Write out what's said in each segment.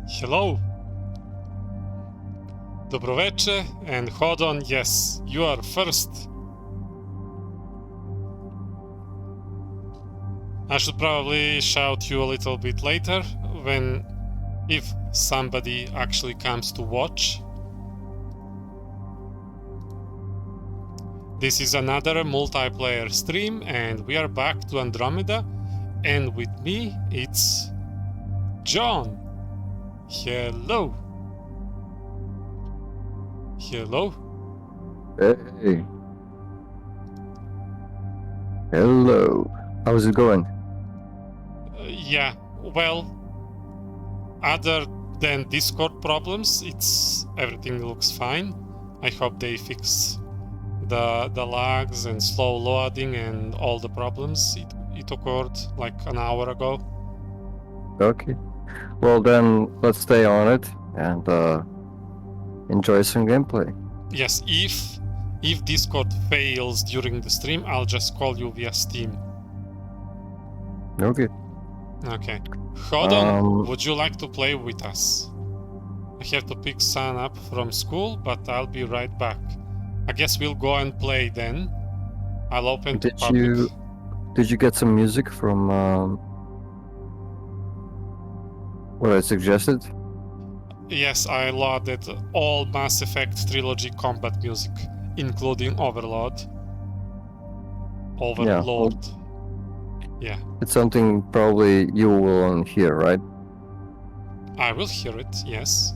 Hello. Dobroveče, and hold on, yes, you are first. I should probably shout you a little bit later, if somebody actually comes to watch. This is another multiplayer stream, and we are back to Andromeda, and with me it's John. Hello. Hello. Hey. Hello. How's it going? Yeah, well, other than Discord problems, everything looks fine. I hope they fix the lags and slow loading and all the problems it occurred like an hour ago. Okay. Well then, let's stay on it and enjoy some gameplay. Yes, if Discord fails during the stream, I'll just call you via Steam. Okay. Okay. Hold on, would you like to play with us? I have to pick Sun up from school, but I'll be right back. I guess we'll go and play then. I'll open to public. Did you get some music from what I suggested? Yes, I loaded all Mass Effect trilogy combat music, including Overlord. Yeah. It's something probably you will hear, right? I will hear it, yes.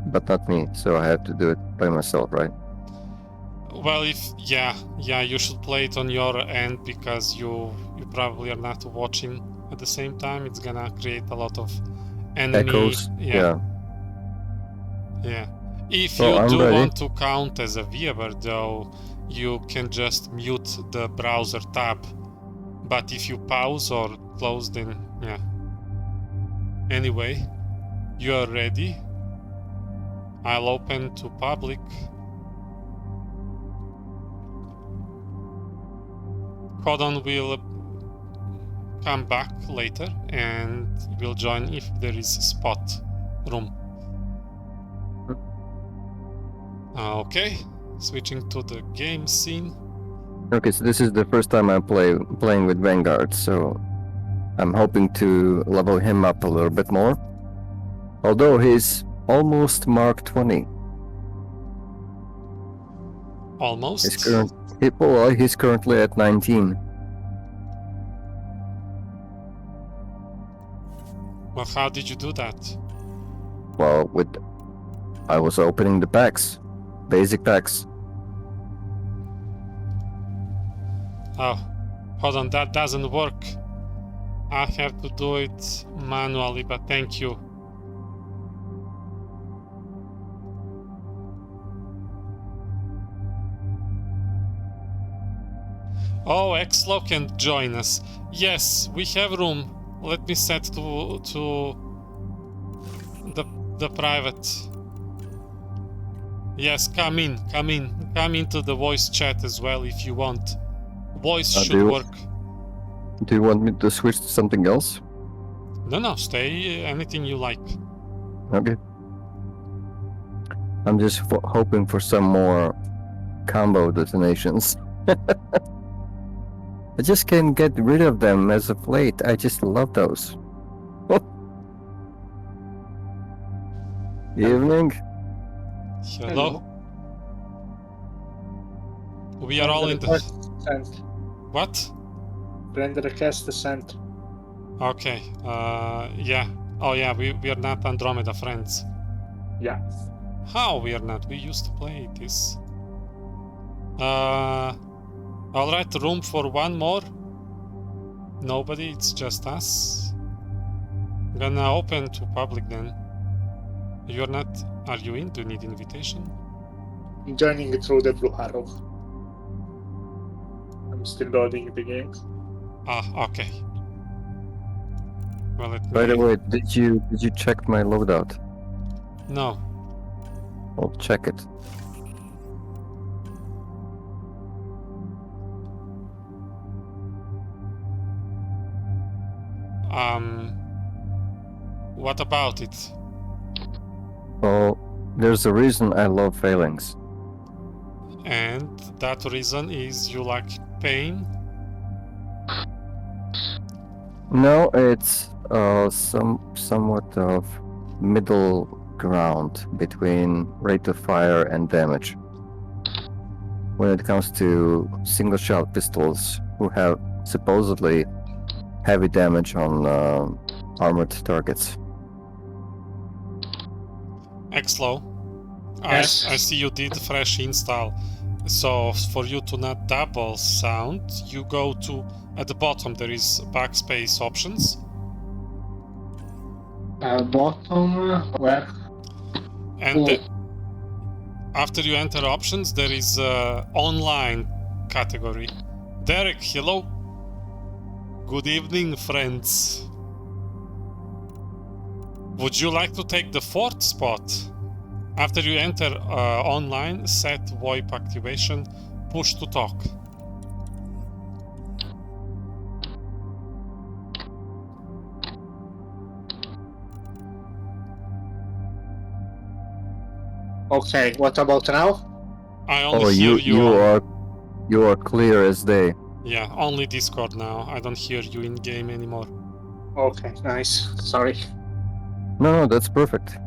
But not me, so I have to do it by myself, right? Well, you should play it on your end because you probably are not watching at the same time. It's gonna create a lot of enemy echoes. Yeah. If you do want to count as a viewer, though, you can just mute the browser tab. But if you pause or close, then yeah. Anyway, you are ready. I'll open to public. Hold on, we'll come back later and we'll join if there is a spot room. Okay, switching to the game scene. Okay, so this is the first time I'm playing with Vanguard, so I'm hoping to level him up a little bit more. Although he's almost Mark 20. Almost? He's currently at 19. Well, how did you do that? Well, I was opening the packs. Basic packs. Oh, hold on, that doesn't work. I have to do it manually, but thank you. Oh, Xlo can join us. Yes, we have room. Let me set to the private. Yes, come into the voice chat as well if you want. Voice should work. Do you want me to switch to something else? No, stay anything you like. Okay. I'm just hoping for some more combo detonations. I just can't get rid of them as of late. I just love those. Evening. Hello. We are all in the... What? Friend request sent. Okay. Yeah. Oh yeah, we are not Andromeda friends. Yeah. How we are not? We used to play this. Alright, room for one more. Nobody, it's just us. I'm gonna open to public then. You're not... Are you in? Do you need invitation? I'm joining through the blue arrow. I'm still loading the game. Ah, okay. Well, By the way, did you check my loadout? No. I'll check it. What about it? Well, there's a reason I love failings. And that reason is you like pain? No, it's somewhat of middle ground between rate of fire and damage. When it comes to single shot pistols, who have supposedly heavy damage on armored targets. Xlow, Yes. I see you did fresh install. So for you to not double sound, you go to at the bottom there is backspace options, Bottom, where? and Oh. after you enter options there is online category. Derek, hello. Good evening, friends. Would you like to take the fourth spot? After you enter online, set VoIP activation, push to talk. Okay, what about now? I only Oh, hear you are clear as day. Yeah, only Discord now. I don't hear you in game anymore. Okay, nice. Sorry. No, that's perfect.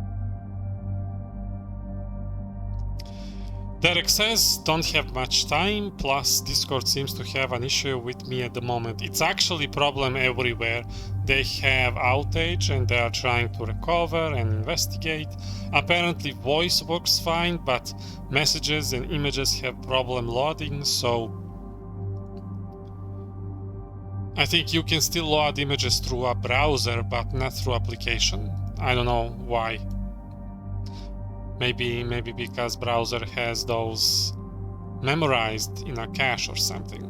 Derek says, don't have much time, plus Discord seems to have an issue with me at the moment. It's actually a problem everywhere. They have outage and they are trying to recover and investigate. Apparently voice works fine, but messages and images have problem loading, so I think you can still load images through a browser, but not through application. I don't know why. Maybe because browser has those memorized in a cache or something.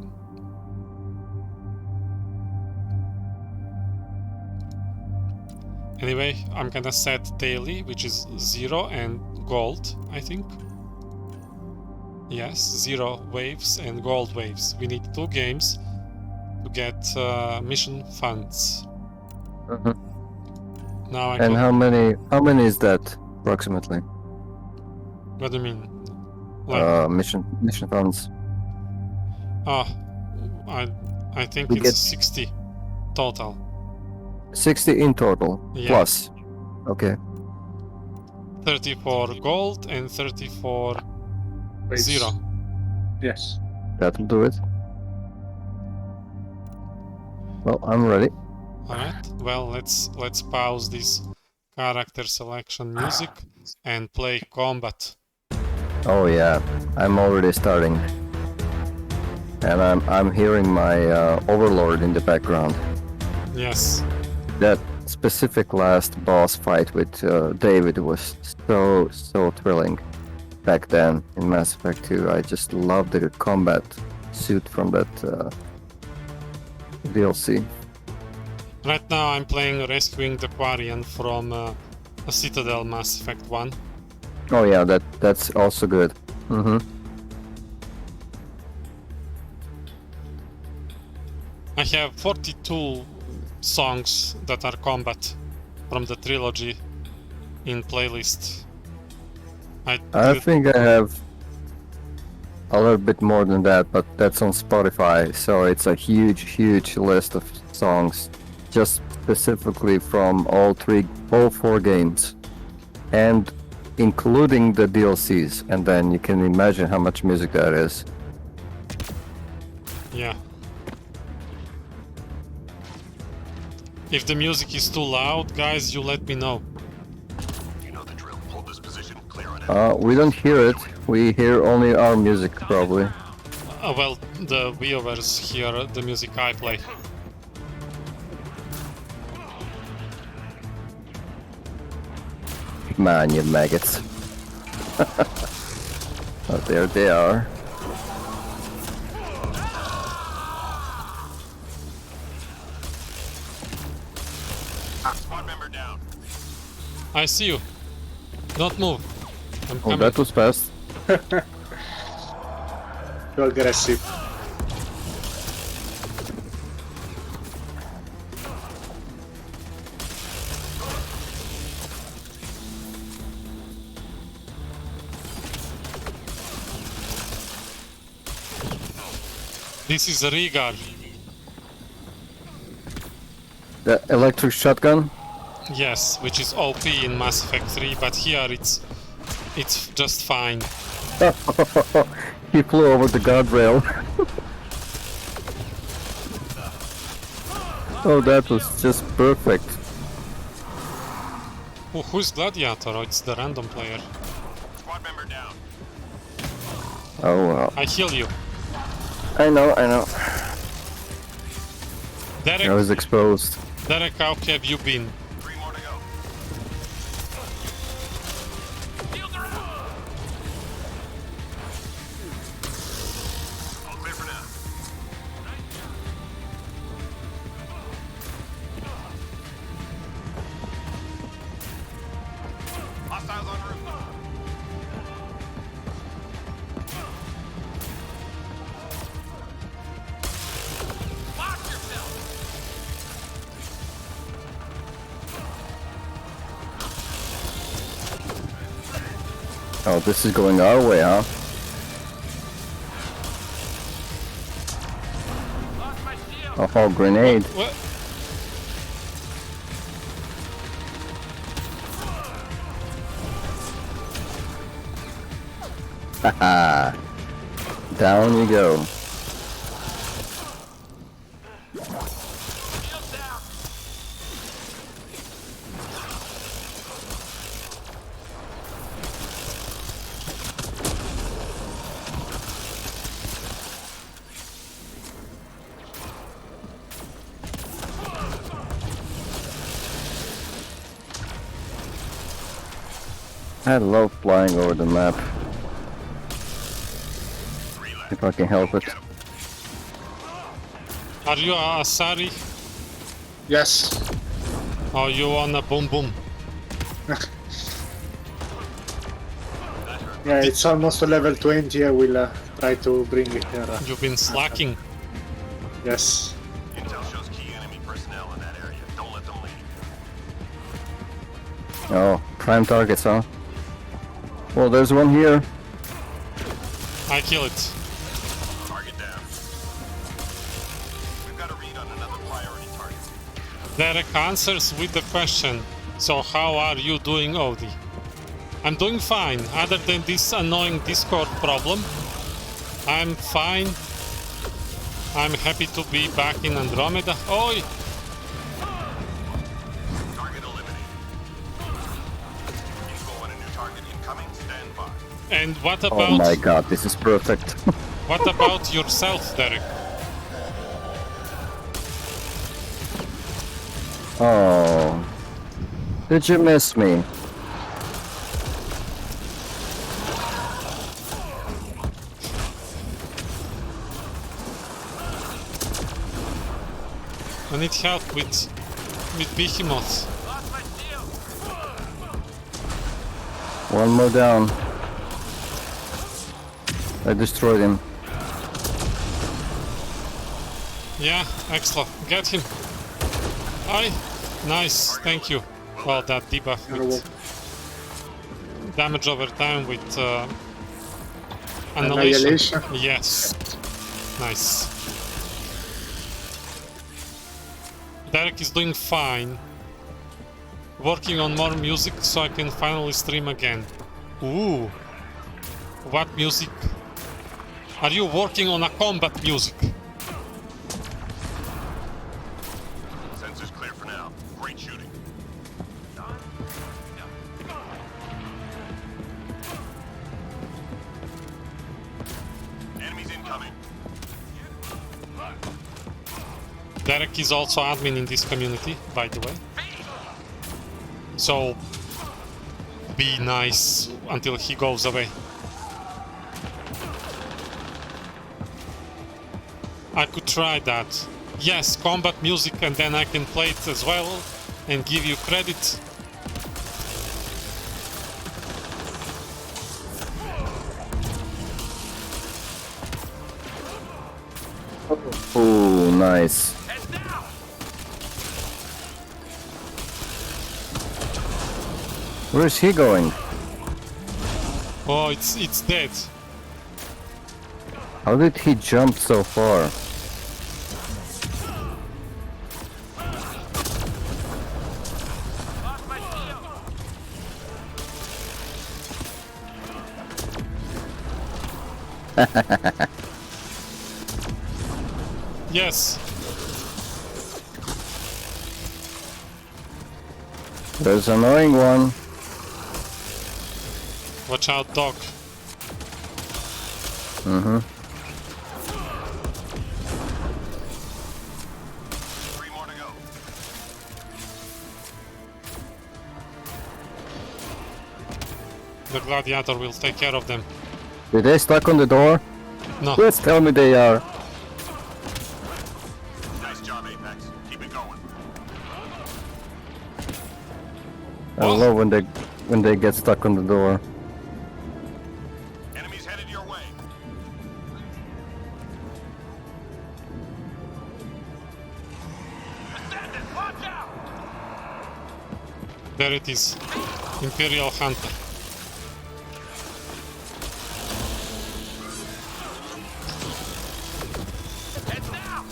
Anyway, I'm gonna set daily, which is 0 and gold, I think. Yes, 0 waves and gold waves. We need 2 games to get mission funds. Mhm. Now I And can... how many is that approximately? What do you mean? Like, Mission funds. I think We it's get 60 total. 60 in total, Yeah. plus. Okay. 30 for gold and 30 for Wait. 0. Yes. That'll do it. Well, I'm ready. Alright, well, let's pause this character selection music and play combat. Oh yeah, I'm already starting. And I'm hearing my overlord in the background. Yes. That specific last boss fight with David was so thrilling back then in Mass Effect 2. I just loved the combat suit from that DLC. Right now I'm playing Rescuing the Quarian from Citadel Mass Effect 1. Oh yeah, that's also good. Mm-hmm. I have 42 songs that are combat from the trilogy in playlist. I think I have a little bit more than that, but that's on Spotify, so it's a huge list of songs just specifically from all 4 games, and including the DLCs, and then you can imagine how much music that is. Yeah. If the music is too loud, guys, you let me know. You know the drill. Hold this position. Clear it. We don't hear it. We hear only our music, probably. Well, the viewers hear the music I play. Man, you maggots. Oh, there they are. Squad member down. I see you. Don't move. I'm Oh, coming. that was fast. Too aggressive. This is a Rigar. The electric shotgun? Yes, which is OP in Mass Effect 3, but here it's just fine. He flew over the guardrail. Oh, that was just perfect. Who's Gladiator? Oh, it's the random player. Squad member down. Oh well. I heal you. I know. Derek, I was exposed. Derek, how have you been? 3 more to go. Shields are out. All clear for now. Hostiles en route. Watch yourself. Oh, this is going our way, huh? Lost my shield. Oh, grenade. What? Haha. Down you go. Shield down. I love flying over the map. Relax. If I can help it. Are you a Asari? Yes. Or you on a boom boom? Yeah, it's almost a level 20. I will try to bring it here. You've been slacking. Yes. Intel shows key enemy personnel in that area. Don't let them leave. Oh, prime targets, huh? Well, there's one here. I kill it. Target down. We've got a read on another priority target. Derek answers with the question. So how are you doing, Odie? I'm doing fine, other than this annoying Discord problem. I'm fine. I'm happy to be back in Andromeda. Oi! Target eliminated. Info on a new target incoming. Stand by. And what Oh about my god, this is perfect. what about yourself, Derek? Oh. Did you miss me? I need help with Behemoth. Lost my shield. One more down. I destroyed him. Yeah, excellent. Get him. Aye. Nice, thank you. Well, that debuff with damage over time with annihilation. Annihilation. Yes. Nice. Derek is doing fine. Working on more music so I can finally stream again. Ooh. What music? Are you working on a combat music? Sensors clear for now. Great shooting. Enemies incoming. Derek is also admin in this community, by the way. So be nice until he goes away. I could try that. Yes, combat music, and then I can play it as well and give you credit. Ooh, nice. Where's he going? Oh, it's dead. How did he jump so far? Yes. There's an annoying one. Watch out, dog. Mm-hmm. 3 more to go. The gladiator will take care of them. Did they stuck on the door? No. Please tell me they are. Nice job, Apex. Keep it going. I love when they get stuck on the door. Enemies headed your way. Ascendant, watch out! There it is. Imperial Hunter. Heads down!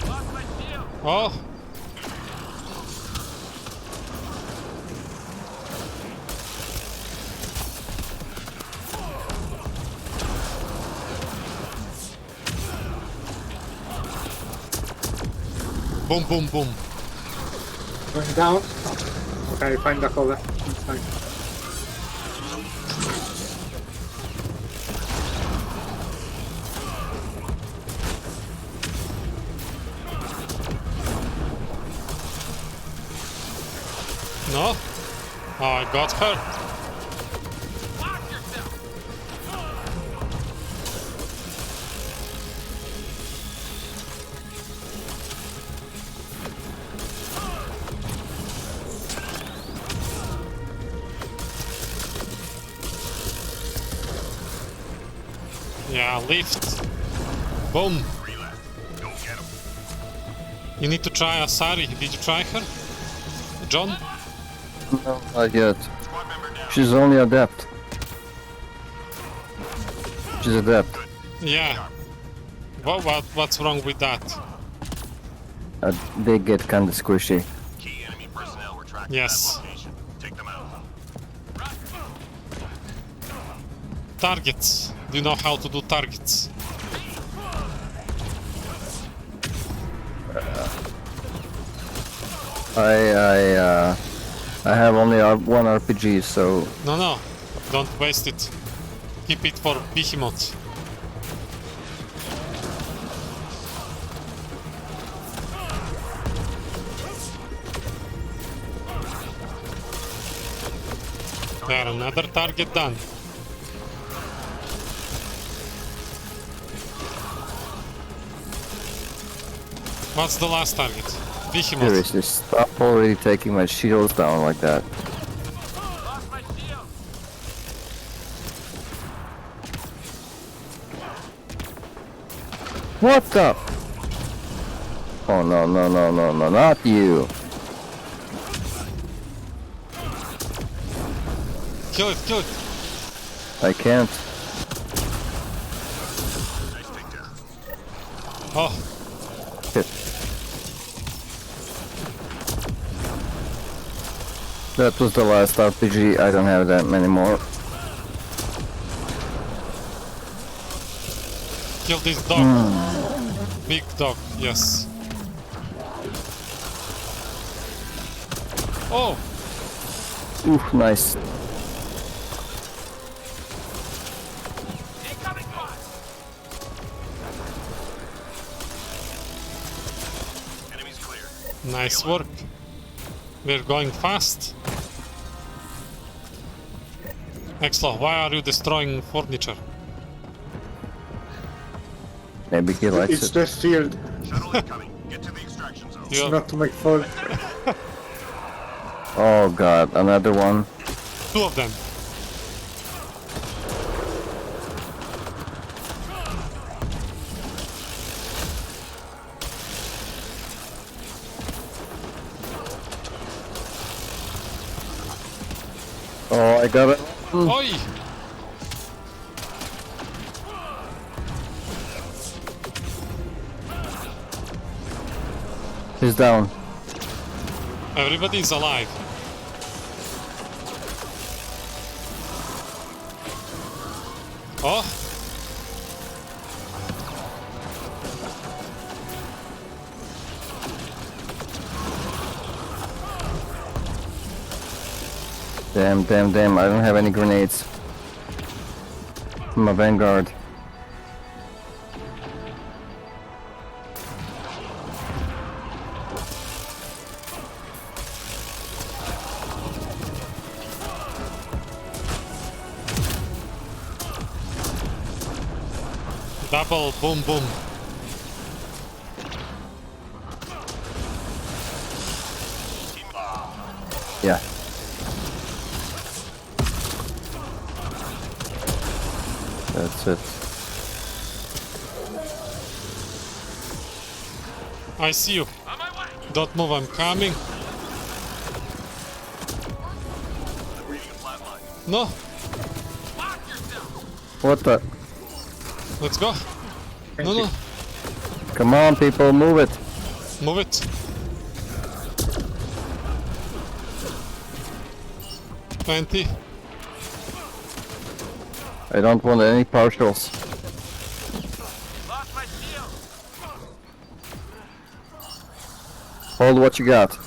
Lost my shield. Oh. Boom, boom, boom. Going down. Okay, find the cover. It's fine. No? Oh, I got her. Watch yourself! Yeah, lift. Boom. 3 left. Go get him. You need to try Asari. Did you try her? John? No, not yet. Squad member down. She's only adept. She's adept. Yeah. What's wrong with that? They get kinda squishy. Key enemy personnel were tracked Yes. to that location. Take them out. Targets. Do you know how to do targets? I have only one RPG, so No. Don't waste it. Keep it for behemoth. There, another target done. What's the last target? Behemoth. seriously, stop already taking my shields down like that. Lost my shield. What the? Oh no, not you. Kill it. I can't. Nice takedown. Oh, Shit. That was the last RPG, I don't have that many more. kill this dog. Big dog, yes. Oh, Oof, nice. Incoming fire. Enemies clear. nice work. We're going fast. Exla, why are you destroying furniture? Maybe he likes It's it. the field. Shuttle incoming. Get to the extraction zone. You- Not my fault. Oh god, another one. Two of them. Oh, I got it. Oi! He's down. Everybody's alive. Oh! Damn, damn, damn. I don't have any grenades. I'm a vanguard. Double boom boom. Yeah. That's it. I see you. Don't move, I'm coming. No, What the? let's go. Thank No, you. no, Come on, people, move it. move it. 20. I don't want any partials. Hold what you got.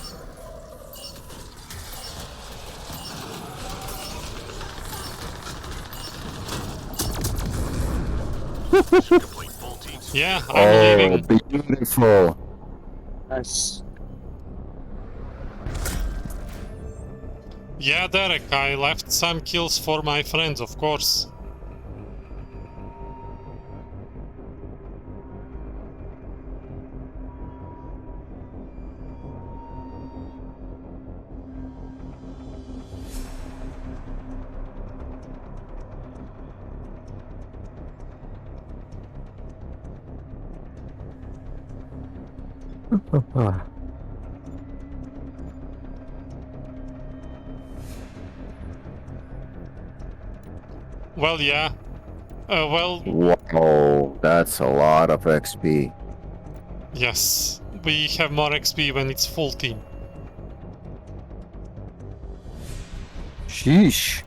Complete full team. Yeah, I'm leaving. Beautiful. Nice. Yeah, Derek, I left some kills for my friends, of course. Well, yeah. Well, Wow, that's a lot of XP. yes. We have more XP when it's full team. Sheesh.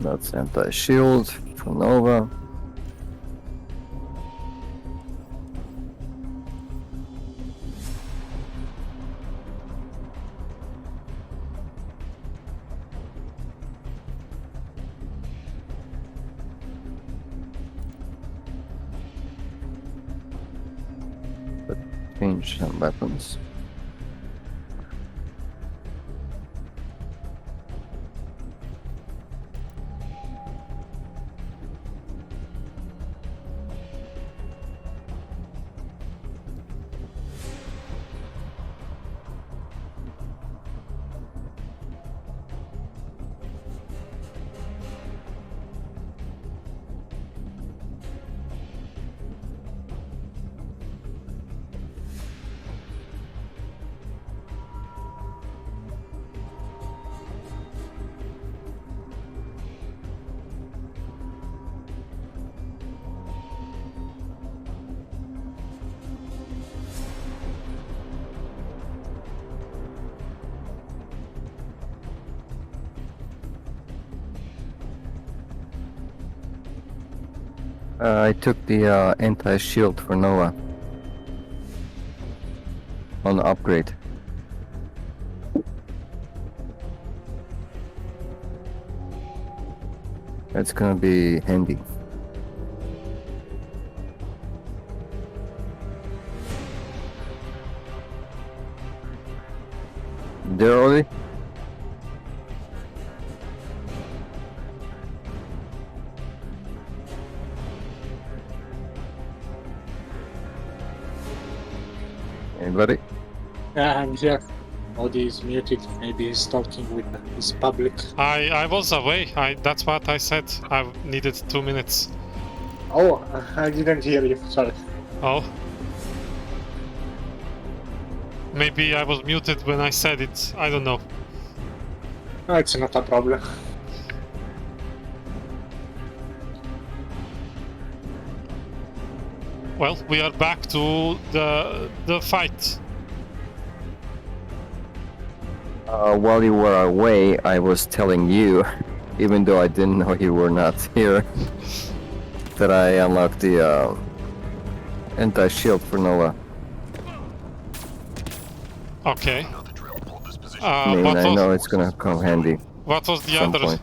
That's anti-shield for Nova. But change some weapons. I took the anti-shield for Nova on the upgrade. That's gonna be handy. There already? Anybody? Yeah, I'm here. Audi is muted. Maybe he's talking with his public. I was away. That's what I said. I needed 2 minutes. Oh, I didn't hear you. Sorry. Oh. Maybe I was muted when I said it. I don't know. No, it's not a problem. Well, we are back to the fight. While you were away, I was telling you, even though I didn't know you were not here, that I unlocked the anti-shield for Nova. Okay. You know the drill. Hold this position. I mean, I know it's gonna come handy. What was the some other point.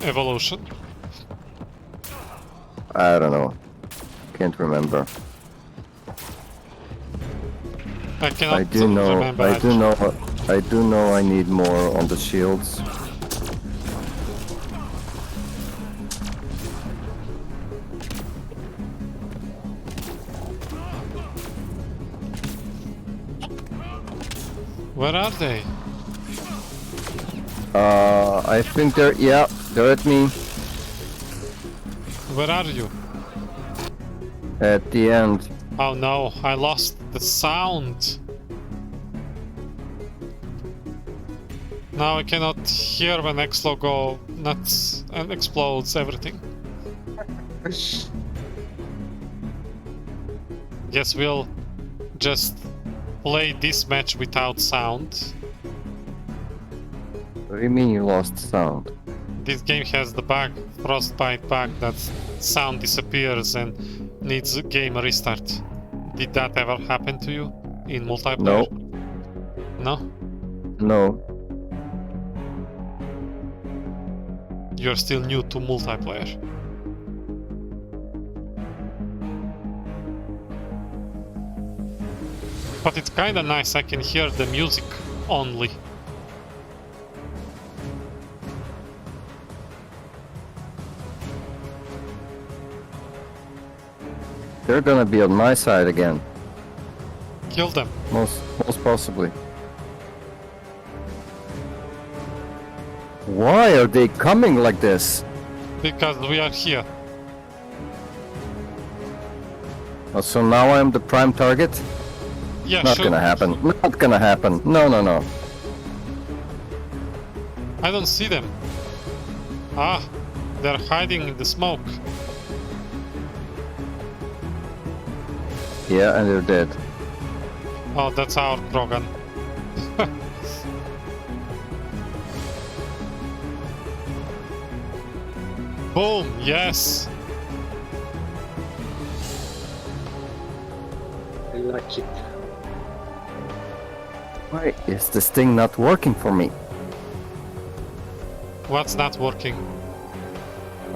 evolution? I don't know. Can't remember. I cannot I do know. remember. I do know. I do know. I need more on the shields. Where are they? I think they're. Yeah, they're at me. Where are you? At the end. Oh no, I lost the sound. Now I cannot hear when X-Lo go nuts and explodes everything. Guess we'll just play this match without sound. What do you mean you lost sound? This game has the bug, frostbite bug, that sound disappears and needs a game restart. Did that ever happen to you in multiplayer? No? No. You're still new to multiplayer. But it's kinda nice, I can hear the music only. They're gonna be on my side again. Kill them. Most possibly. Why are they coming like this? Because we are here. Oh, so now I'm the prime target? Yeah, Not sure. gonna happen. Not gonna happen. No, no, no. I don't see them. Ah, they're hiding in the smoke. Yeah, and they're dead. Oh, that's our Krogan. Boom, yes! I like it. Why is this thing not working for me? What's not working?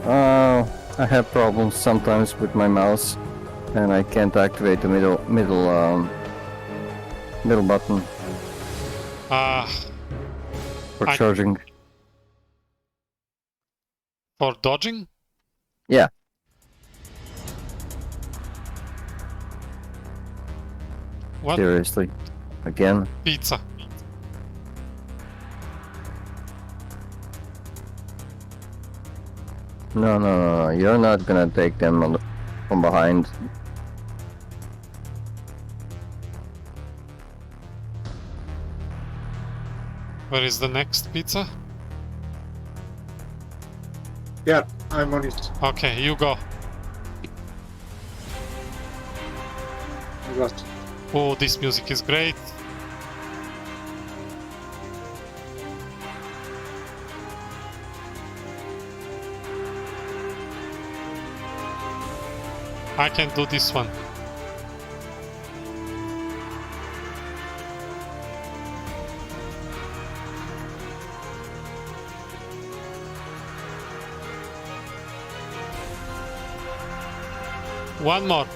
I have problems sometimes with my mouse, and I can't activate the middle button for I- charging. For dodging? Yeah. What? Seriously. Again. Pizza. No, no, no, no. You're not gonna take them from behind. Where is the next pizza? Yeah, I'm on it. Okay, you go. I got. Oh, this music is great. I can do this one. One more.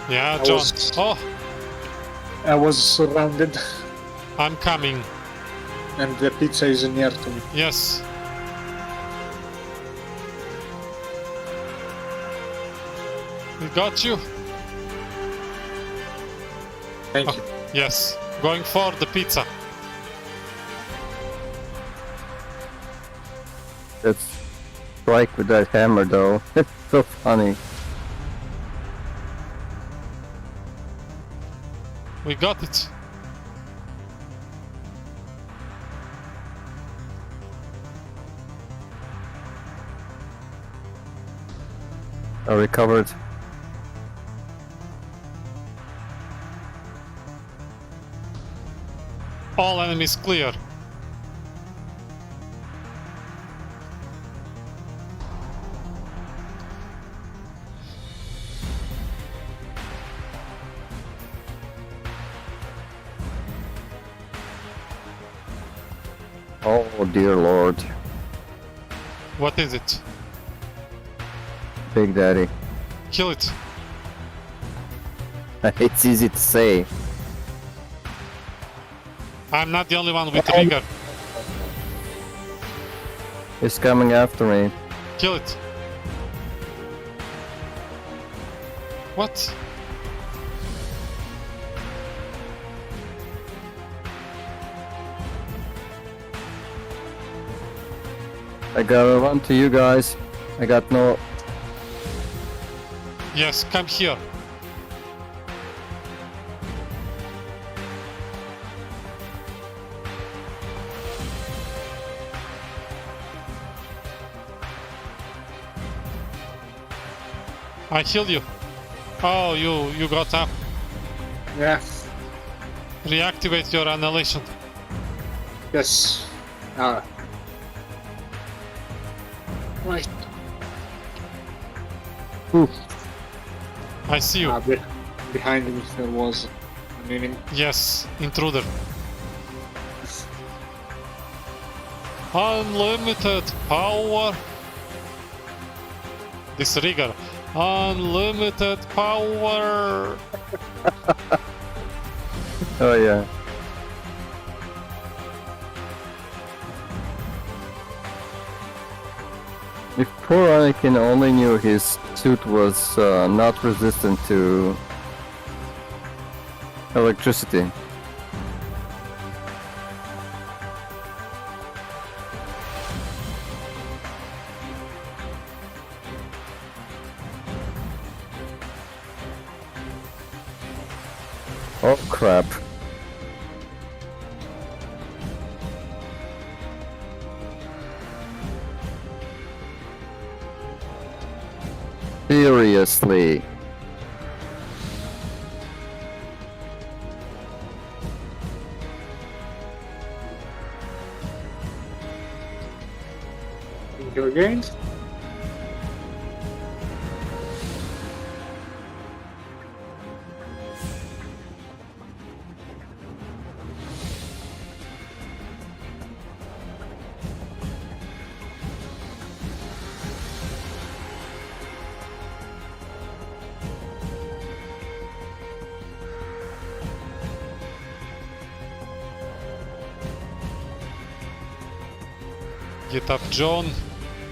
Yeah, I John. was- Oh, I was surrounded, I'm coming. and the pizza is near to me. Yes. We got you. Thank you. Yes, going for the pizza. Let's strike with that hammer, though. It's so funny. We got it. I recovered. All enemies clear. Oh dear lord. What is it? Big Daddy. Kill it. It's easy to say. I'm not the only one with trigger. It's coming after me. Kill it. What? I gotta run to you guys. I got no... Yes, come here. I heal you. Oh, you got up. Yes. Reactivate your annihilation. Yes. Right. Oof. I see you. Behind me there was an enemy. Yes, intruder. Unlimited power. This rigger. Unlimited power. Oh yeah. If poor Anakin only knew his suit was not resistant to electricity. Oh crap. Seriously. Your games? Get up, John.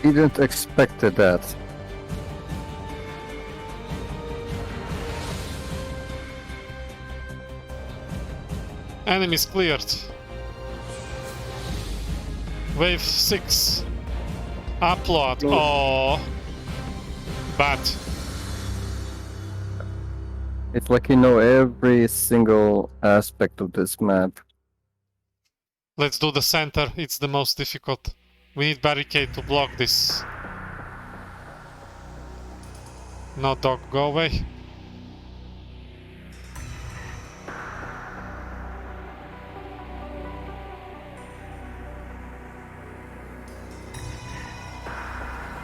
Didn't expect that. Enemies cleared. Wave 6. Upload. Oh. Bad. It's like you know every single aspect of this map. Let's do the center. It's the most difficult. We need barricade to block this. No, dog, go away.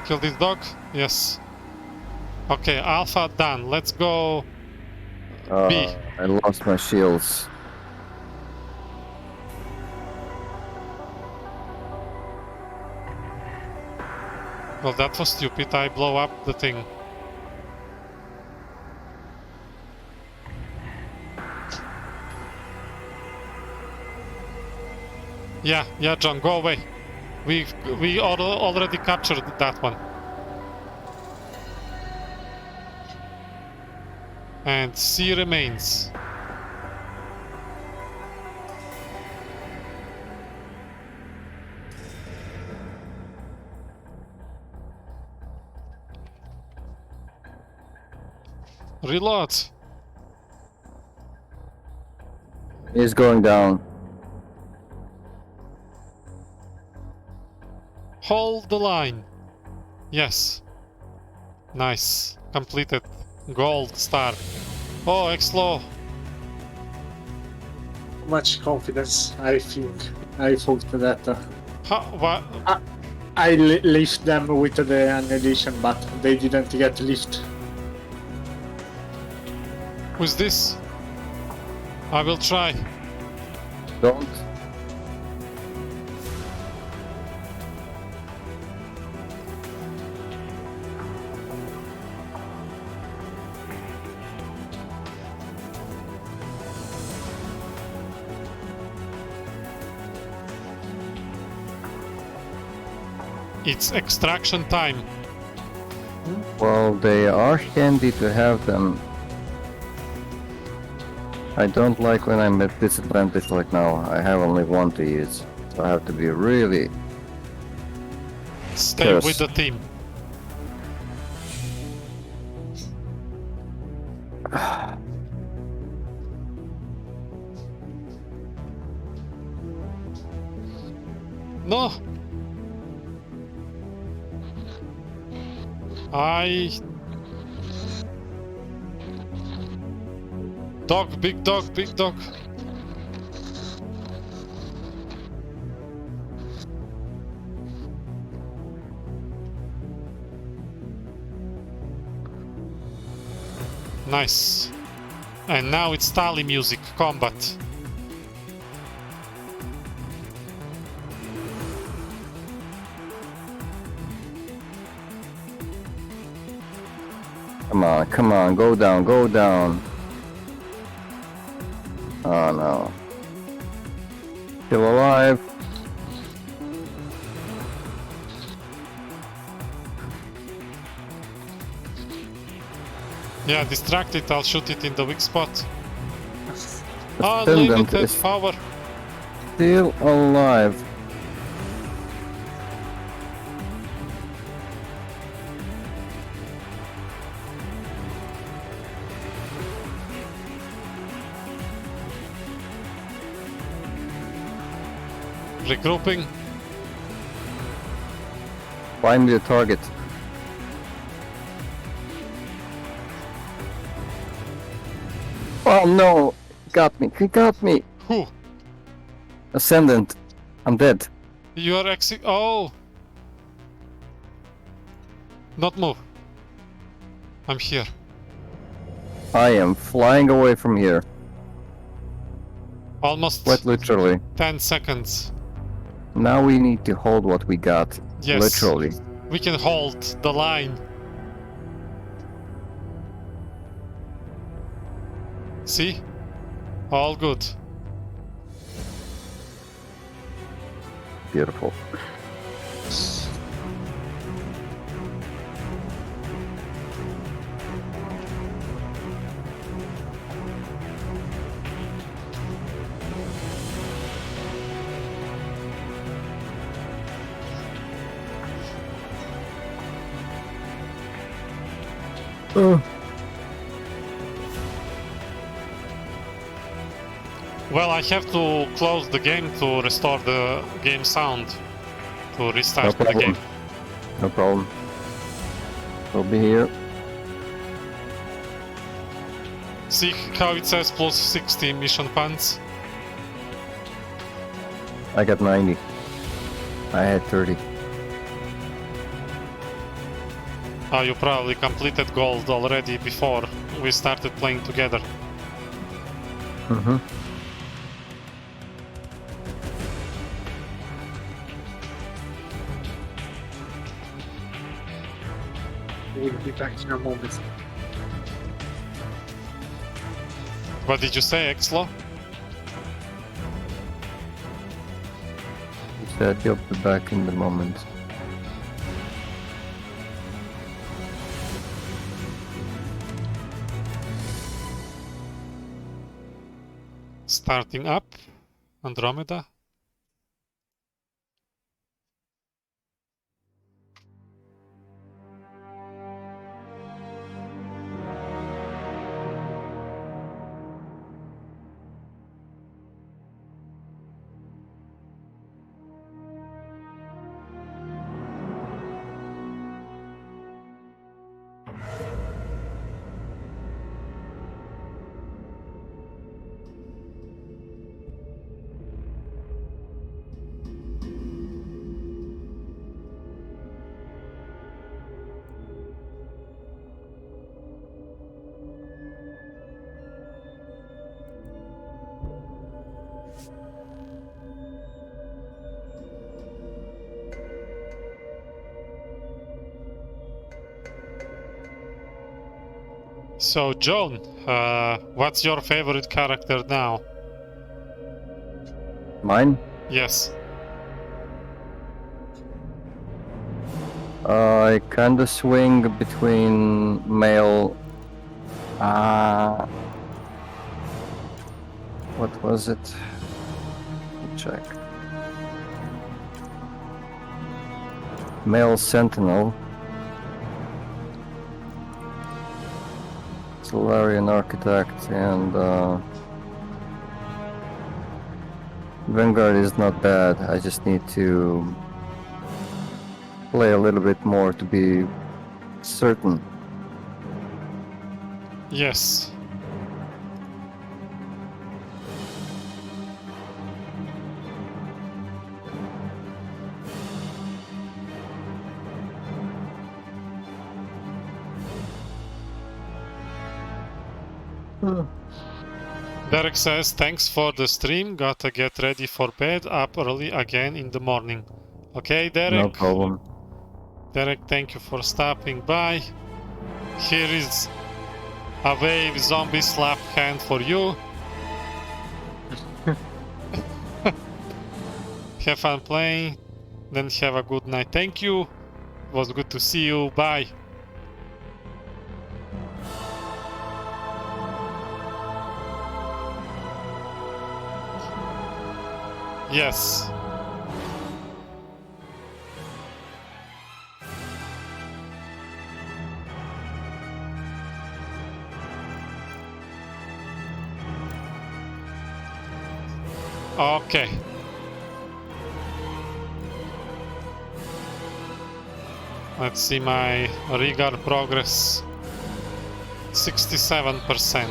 Kill this dog? Yes. Okay, Alpha done. Let's go B. I lost my shields. Well, that was stupid. I blow up the thing. Yeah, John, go away. We already captured that one. And C remains. Reload. He's going down. Hold the line. Yes. Nice. Completed. Gold star. Oh, Exlo. Much confidence, I think. I thought that What? I lift them with the annihilation, but they didn't get lift. Who's this? I will try. Don't. It's extraction time. Well, they are handy to have them. I don't like when I'm at disadvantage like now. I have only one to use, so I have to be really... Stay Yes. with the team. No. Dog, big dog, big dog. Nice. And now it's Tali music, combat. Come on, go down, go down. Oh no. Still alive. Yeah, distract it, I'll shoot it in the weak spot. Ascendant Unlimited is power. still alive. Regrouping. Find me the target. Oh no! Got me, he got me! Who? Ascendant. I'm dead. You are Oh! Not move. I'm here. I am flying away from here. Almost Quite literally. 10 seconds. Now we need to hold what we got. Yes. Literally. We can hold the line. See? All good. Beautiful. Well, I have to close the game to restore the game sound. To restart the game. No problem. We'll be here. See how it says plus 60 mission points? I got 90. I had 30. Oh, you probably completed gold already before we started playing together. Mm-hmm. We'll be back in a moment. What did you say, Exlo? He said he'll be back in the moment. Starting up. Andromeda. So, Joan, what's your favorite character now? Mine? Yes. I kinda swing between male. What was it? Let me check. Male Sentinel. Solarian Architect and Vanguard is not bad. I just need to play a little bit more to be certain. Yes. Derek says, thanks for the stream, gotta get ready for bed, up early again in the morning. Okay, Derek? No problem. Derek, thank you for stopping by. Here is a wave zombie slap hand for you. Have fun playing, then have a good night. Thank you. It was good to see you. Bye. Yes. Okay. Let's see my regard progress. 67%.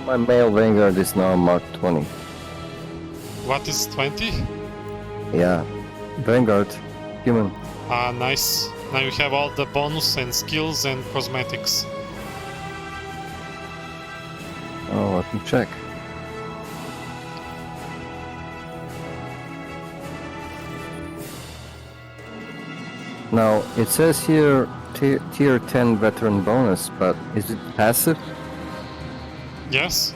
My male Vanguard is now Mark 20. What is 20? Yeah. Vanguard. Human. Ah, nice. Now you have all the bonus and skills and cosmetics. Oh, let me check. Now, it says here tier 10 veteran bonus, but is it passive? Yes?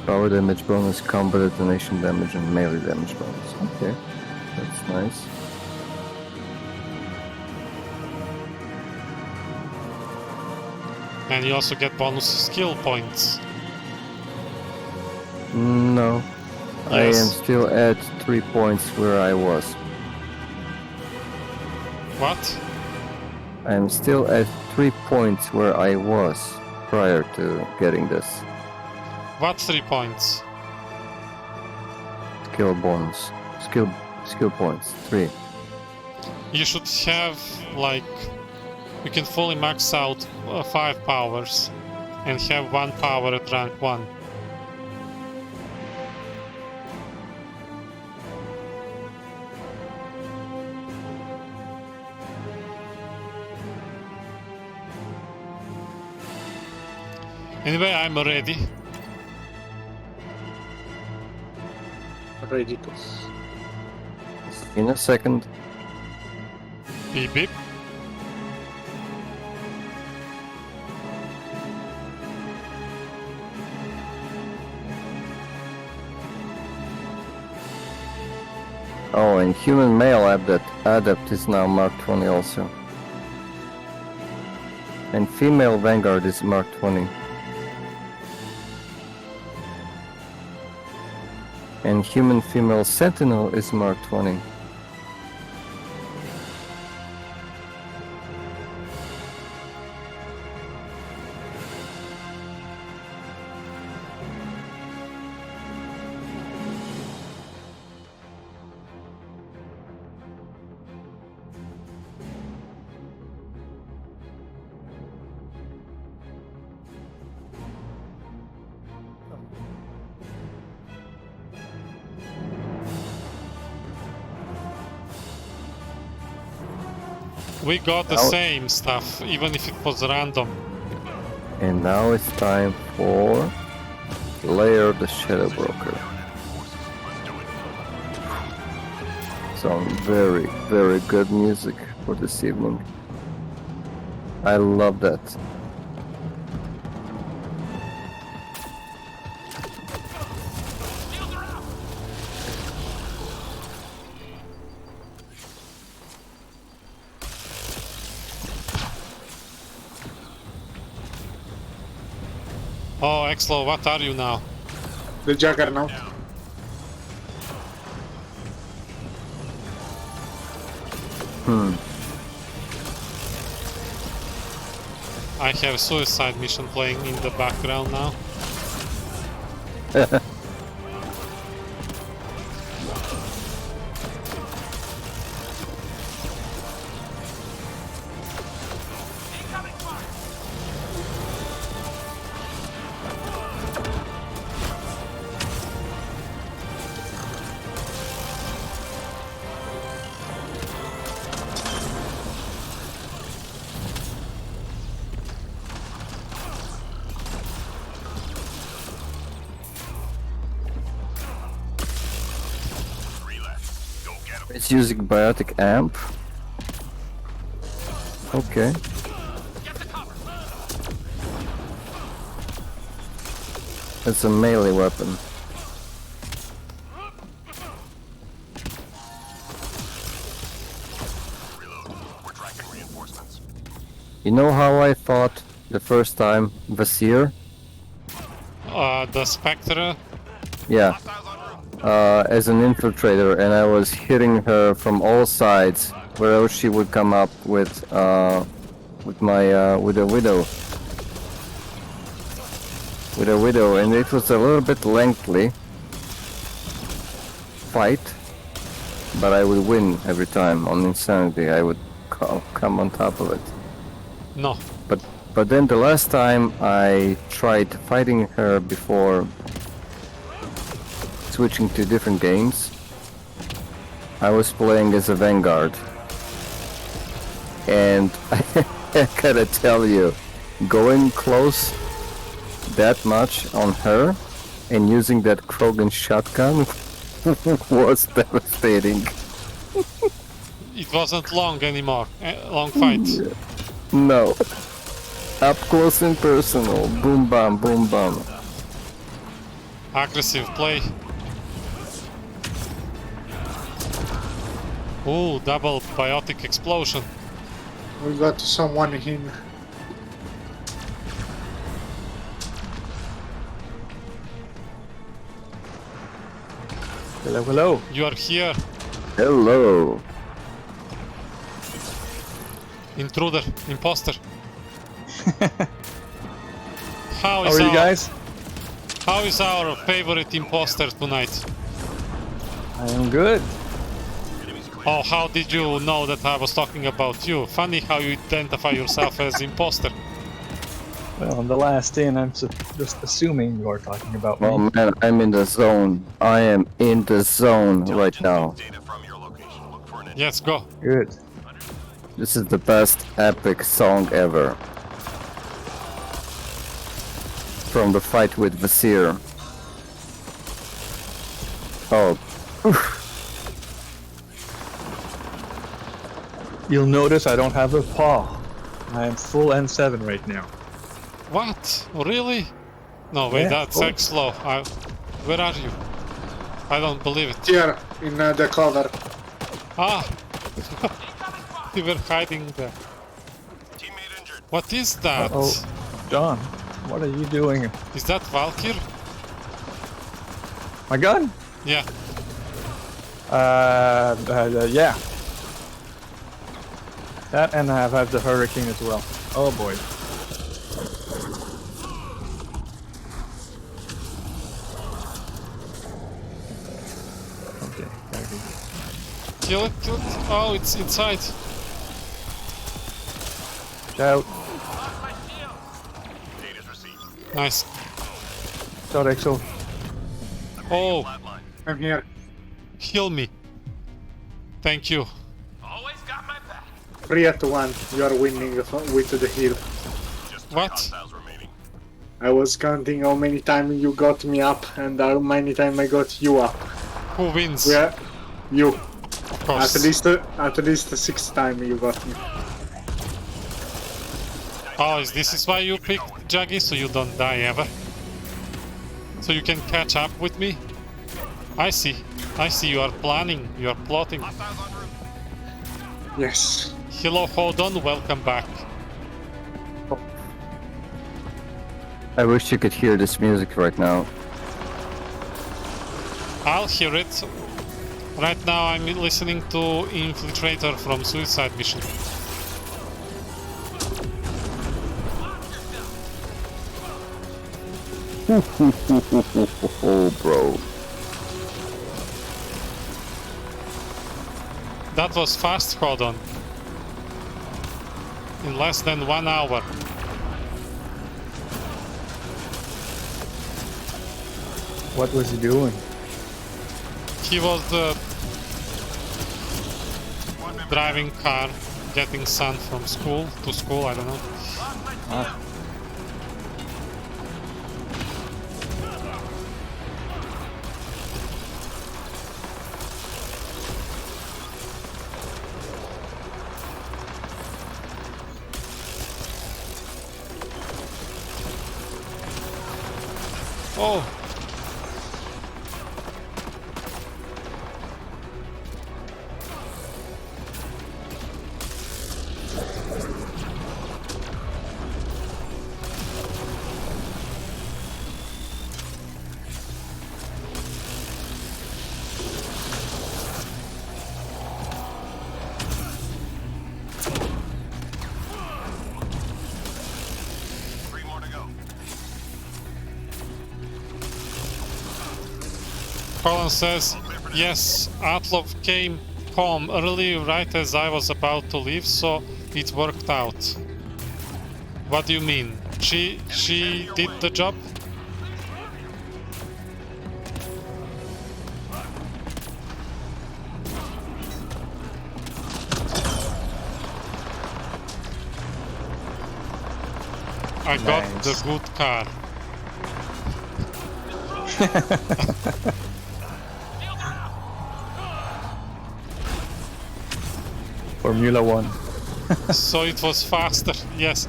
Power damage bonus, combat detonation damage, and melee damage bonus. Okay, that's nice. And you also get bonus skill points. No. I am Yes. still at 3 points where I was. What? I am still at 3 points where I was prior to getting this What 3 points? skill bonus. Skill points. 3. You should have, like, you can fully max out 5 powers and have 1 power at rank 1. Anyway, I'm ready. Ready to. In a second. Beep beep. Oh, and human male adept is now Mark 20 also. And female Vanguard is Mark 20. And human female Sentinel is Mark 20. We got the Now- same stuff, even if it was random. And now it's time for Layer the Shadow Broker. Some very, very good music for this evening. I love that. Oh, Exlo, what are you now? The Juggernaut. I have suicide mission playing in the background now. It's using biotic amp. Okay. It's a melee weapon. We're tracking reinforcements. You know how I fought the first time Vasir? The Spectre. Yeah. As an infiltrator, and I was hitting her from all sides wherever she would come up with a widow. With a widow, and it was a little bit lengthy fight, but I would win every time on Insanity. I would come on top of it. No. But then the last time I tried fighting her before switching to different games, I was playing as a Vanguard. And I gotta tell you, going close that much on her and using that Krogan shotgun was devastating. It wasn't long anymore. Long fight. No. Up close and personal. Boom bam, boom bam. Aggressive play. Ooh, double biotic explosion. We got someone in. Hello, hello. You are here. Hello. Intruder. Imposter. How are you guys? How is our favorite imposter tonight? I am good. Oh, how did you know that I was talking about you? Funny how you identify yourself as imposter. Well, on the last in, I'm just assuming you are talking about Oh me. man, I'm in the zone. I am in the zone right now. Data from your location. Look for an Yes, go. Good. This is the best epic song ever. From the fight with Vasir. Oh. You'll notice I don't have a paw. I am full N7 right now. What? Really? No, wait, Yeah, that's of course. Exlo. Where are you? I don't believe it. Here, in the cover. Ah! You were hiding there. teammate injured. What is that? Oh, John, what are you doing? Is that Valkyr? My gun? Yeah. Yeah. That, and I've had the Hurricane as well. Oh boy. Okay, gotta go. Kill it, kill it. Oh, it's inside. Out. Data's received. Nice. Shot Exo. Oh, Flatline. I'm here. heal me. Thank you. Always got my back. 3-1. You are winning with the heal. Just 3 What? hostiles remaining. I was counting how many times you got me up and how many times I got you up. Who wins? Where you? Of course. At least 6 times you got me. Oh, this is why you picked Juggy, so you don't die ever? So you can catch up with me? I see. I see, you are planning, you are plotting. Hostiles en route. Yes. Hello, hold on, welcome back. I wish you could hear this music right now. I'll hear it. Right now I'm listening to Infiltrator from Suicide Mission. Oh, bro. That was fast, hold on. In less than 1 hour. What was he doing? He was driving car, getting son from school to school, I don't know. Ah, Oh! Three more to go. Colin says, yes, Atlov came home early right as I was about to leave, so it worked out. What do you mean? She did the job? I got the Nice. good car. Formula One. So it was faster, yes.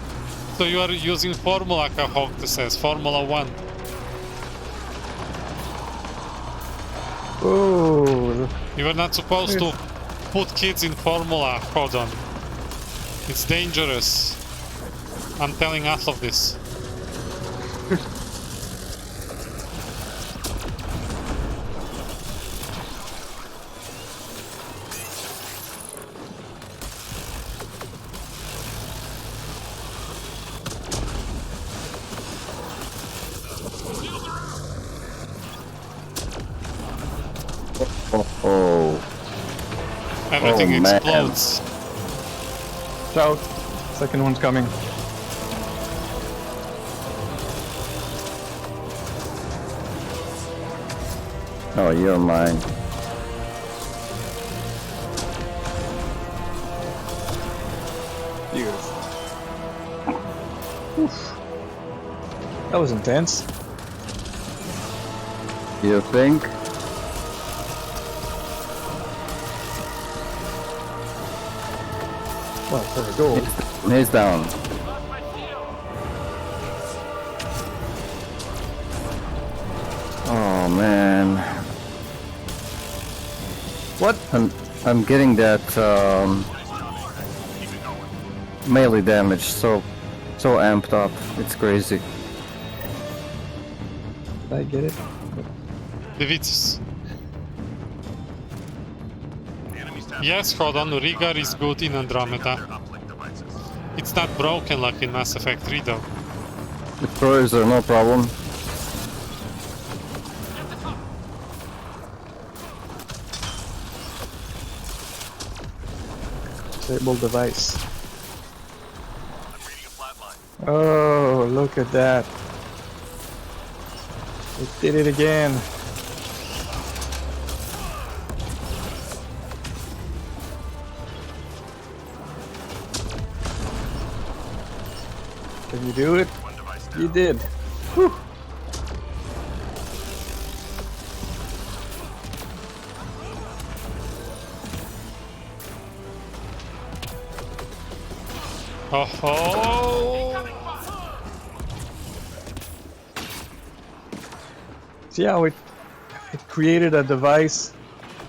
So you are using Formula, Kahogta says, Formula 1. Oh, You are not supposed to put kids in Formula, hold on. It's dangerous. I'm telling us of this. Oh, Everything Oh, man. explodes. out. Second one's coming. oh, you're mine. Beautiful. Oof. That was intense. You think? Well, for a goal. He's down. Oh man. What? I'm getting that melee damage so amped up. It's crazy. Did I get it? Divitis. The enemy's tapped Yes, hold on, Rigar is good in Andromeda. their uplink devices. It's not broken like in Mass Effect 3 though. Destroyers are no problem. Disable device. I'm reading a flat line. Oh, look at that. It did it again. Can you do it? One device down. You did. Whew. Oh, See how it created a device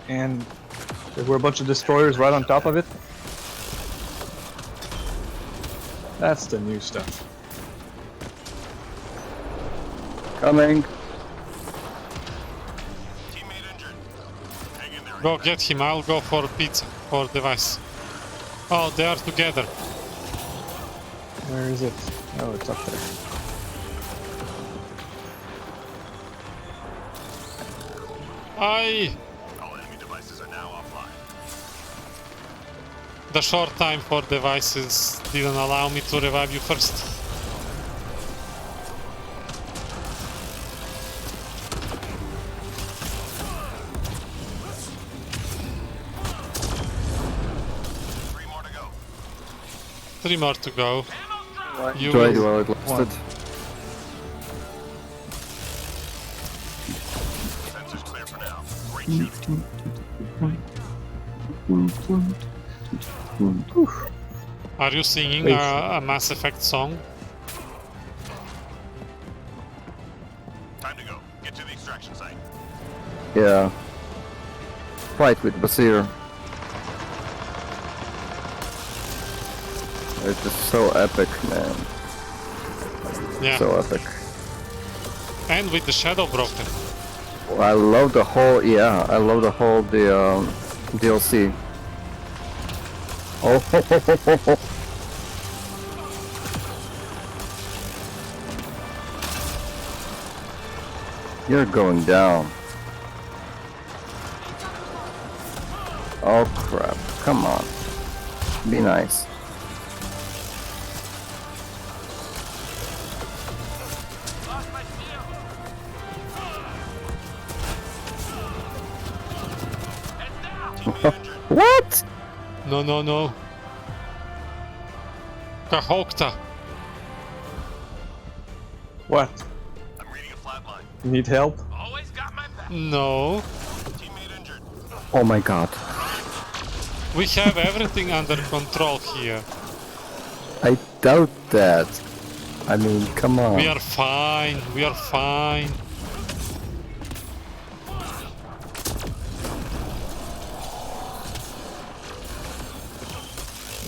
and there were a bunch of destroyers right on top of it? That's the new stuff. Coming. Teammate injured. Hang in there. go get him. I'll go for pizza or device. Oh, they are together. Where is it? Oh, it's up there. All enemy devices are now offline. The short time for devices didn't allow me to revive you first. Three more to go. 3 more to go. You Tried will- while it lasted. Sensors clear for now. Great shooting. Are you singing Wait. a Mass Effect song? Time to go. Get to the extraction site. Yeah. Fight with Basir. It's just so epic, man. Yeah. So epic. And with the shadow broken. I love the whole, yeah, I love the whole DLC. Oh, you're going down. Oh crap! Come on, be nice. What? No, no, no. Kahokta. What? I'm reading a flat line. You need help? Always got my back. No. Teammate injured. Oh my god! We have everything under control here. I doubt that. I mean, come on. We are fine. We are fine.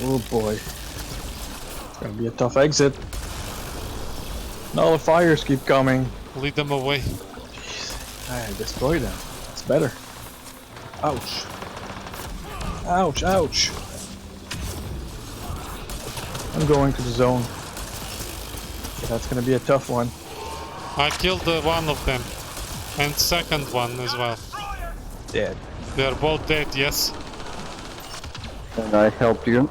Oh boy. Gonna be a tough exit. No, the fires keep coming. Lead them away. I destroyed them. It's better. Ouch. Ouch, ouch. I'm going to the zone. That's gonna be a tough one. I killed one of them. And second one as well. Dead. They are both dead, yes. And I helped you.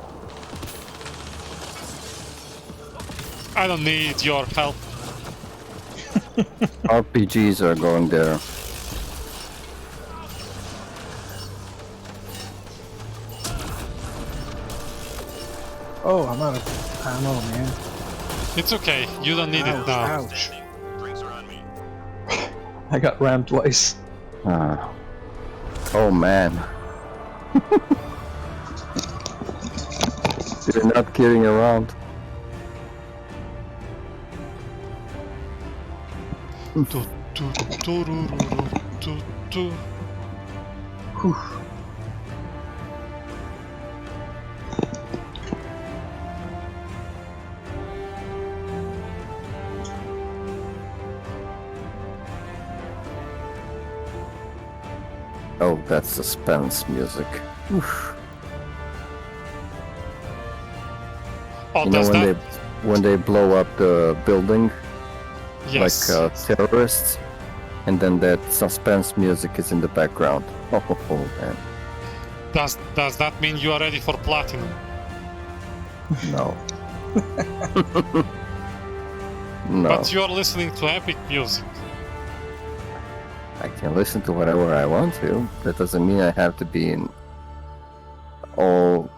I don't need your help. RPGs are going there. Oh, I'm out of ammo, man. It's okay. You don't need it Ouch, now. ouch. Standing. Drinks are on me. I got rammed twice. Ah. Oh man. You're not kidding around. Tu, tu, turururu, tu, tu. Whew. Oh, that's suspense music. Oof. Oh, You know does that? when they blow up the building Yes. like terrorists, and then that suspense music is in the background. Oh man, Does that mean you are ready for platinum? no. No, But you are listening to epic music. I can listen to whatever I want to. That doesn't mean I have to be in all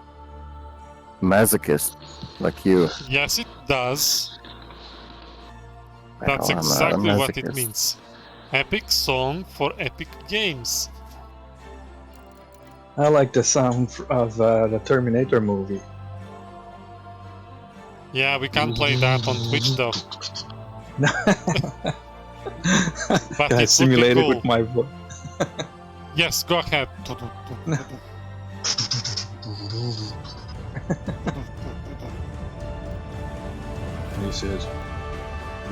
masochist like you. Yes, it does. That's Well, I'm not a exactly what it masochist. means. Epic song for epic games. I like the sound of the Terminator movie. Yeah, we can't play that on Twitch though. But I it's looking simulate it cool. with my voice. Yes, go ahead. He says,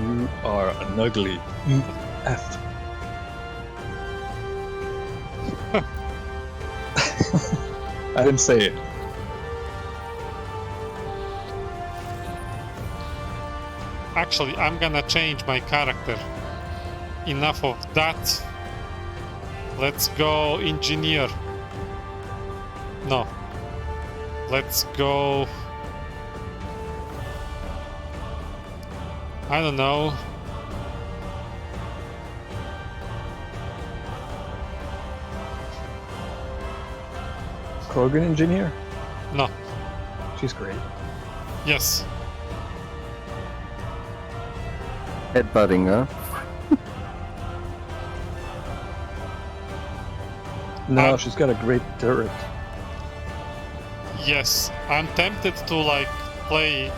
"You are an ugly EF." I didn't say it. Actually, I'm gonna change my character. Enough of that. Let's go engineer. No. Let's go... I don't know. Krogan engineer? No. She's great. Yes. Headbutting, huh? No, she's got a great turret. Yes. I'm tempted to like play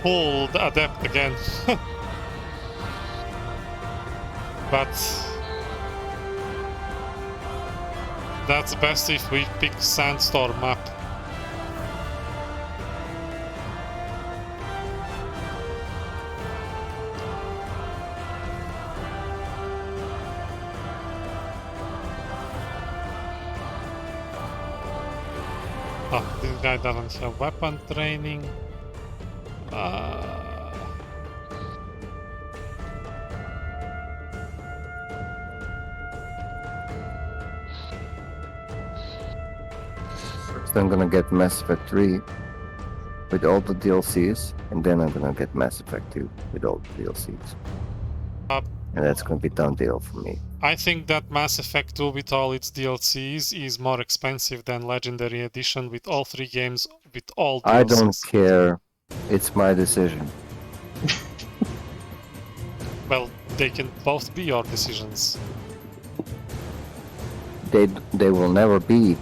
full adept again. But that's best if we pick Sandstorm map. Oh, this guy doesn't have weapon training. First, I'm gonna get Mass Effect 3 with all the DLCs, and then I'm gonna get Mass Effect 2 with all the DLCs. And that's gonna be done deal for me. I think that Mass Effect 2 with all its DLCs is more expensive than Legendary Edition with all 3 games with all DLCs. I don't care. It's my decision. Well, they can both be your decisions. They will never be.